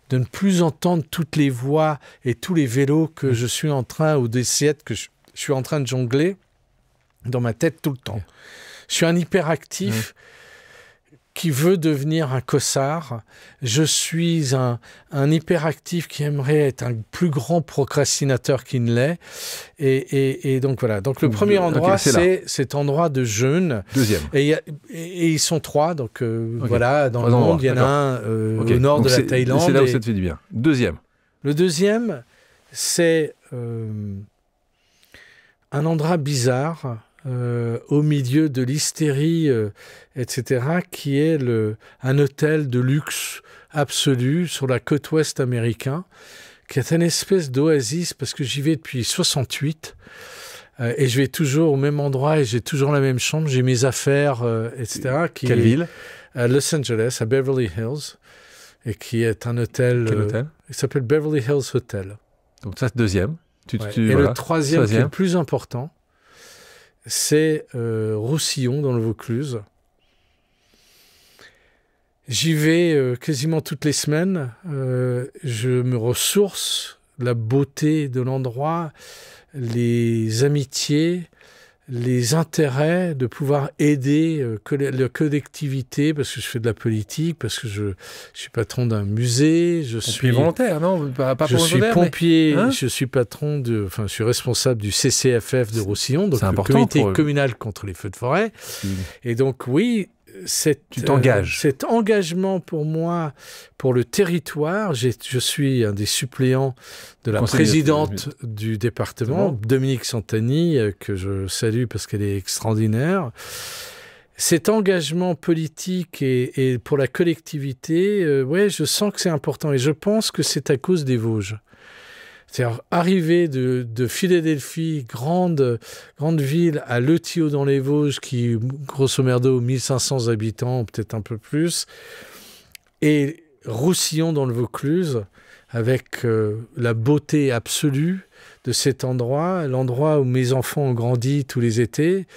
de ne plus entendre toutes les voix et tous les vélos que je suis en train, ou des assiettes que je suis en train de jongler dans ma tête tout le temps. Je suis un hyperactif qui veut devenir un cossard. Je suis un hyperactif qui aimerait être un plus grand procrastinateur qu'il ne l'est. Et donc voilà. Donc le premier endroit, c'est cet endroit de jeûne. Deuxième. Et ils sont 3. Donc voilà, dans le monde, il y en a un au nord de la Thaïlande. C'est là où ça te fait du bien. Deuxième. Le deuxième, c'est un endroit bizarre au milieu de l'hystérie, etc., qui est un hôtel de luxe absolu sur la côte ouest américaine, qui est une espèce d'oasis, parce que j'y vais depuis 68, et je vais toujours au même endroit, et j'ai toujours la même chambre, j'ai mes affaires, etc. Quelle ville ? À Los Angeles, à Beverly Hills, et qui est un hôtel... Quel hôtel ? Il s'appelle Beverly Hills Hotel. Donc ça, c'est deuxième. Et le troisième, qui est le plus important, c'est Roussillon, dans le Vaucluse. J'y vais quasiment toutes les semaines. Je me ressource, la beauté de l'endroit, les amitiés, les intérêts de pouvoir aider la collectivité, parce que je fais de la politique, parce que je suis patron d'un musée, je suis volontaire, non ? Pas je suis pompier, mais... je suis je suis responsable du CCFF de Roussillon, donc le comité communal contre les feux de forêt. Et donc oui, tu t'engages. Cet engagement pour moi, pour le territoire, je suis un des suppléants de la présidente du département, Dominique Santani, que je salue parce qu'elle est extraordinaire. Cet engagement politique et pour la collectivité, je sens que c'est important, et je pense que c'est à cause des Vosges. C'est-à-dire, arriver de Philadelphie, grande ville, à Le Thillot dans les Vosges, qui, grosso merdo, 1500 habitants, peut-être un peu plus, et Roussillon dans le Vaucluse, avec la beauté absolue de cet endroit, l'endroit où mes enfants ont grandi tous les étés,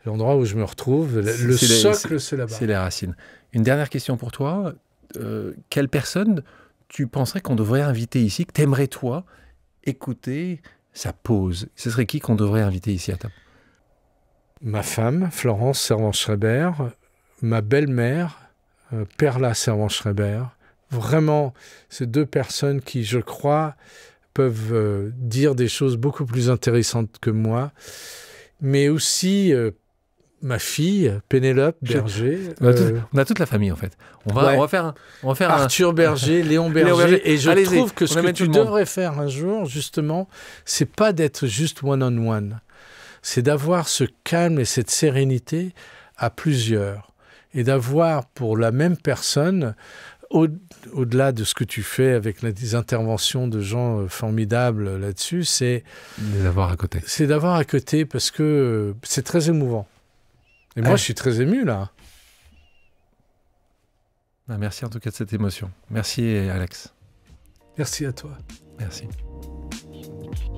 l'endroit où je me retrouve, le socle, c'est là-bas. C'est les racines. Une dernière question pour toi. Quelle personne tu penserais qu'on devrait inviter ici, que t'aimerais, toi, écouter sa pause? Ce serait qui qu'on devrait inviter ici à table? Ma femme, Florence Servan-Schreiber, ma belle-mère, Perla Servan-Schreiber. Vraiment, ces deux personnes qui, je crois, peuvent dire des choses beaucoup plus intéressantes que moi. Mais aussi ma fille, Pénélope Berger. On a toute la famille, en fait. On va faire Arthur Berger, Léon Berger. Et je trouve que ce que tu devrais faire un jour, justement, c'est pas d'être juste one-on-one. C'est d'avoir ce calme et cette sérénité à plusieurs. Et d'avoir pour la même personne, au-delà de ce que tu fais avec des interventions de gens formidables là-dessus, c'est d'avoir à côté. C'est d'avoir à côté, parce que c'est très émouvant. Et moi, je suis très ému, là. Merci en tout cas de cette émotion. Merci, Alex. Merci à toi. Merci.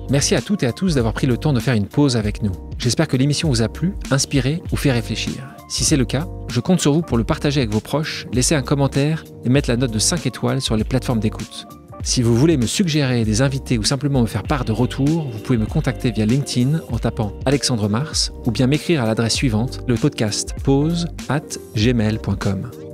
Merci à toutes et à tous d'avoir pris le temps de faire une pause avec nous. J'espère que l'émission vous a plu, inspiré ou fait réfléchir. Si c'est le cas, je compte sur vous pour le partager avec vos proches, laisser un commentaire et mettre la note de 5 étoiles sur les plateformes d'écoute. Si vous voulez me suggérer des invités ou simplement me faire part de retours, vous pouvez me contacter via LinkedIn en tapant Alexandre Mars ou bien m'écrire à l'adresse suivante, le podcast pause@gmail.com.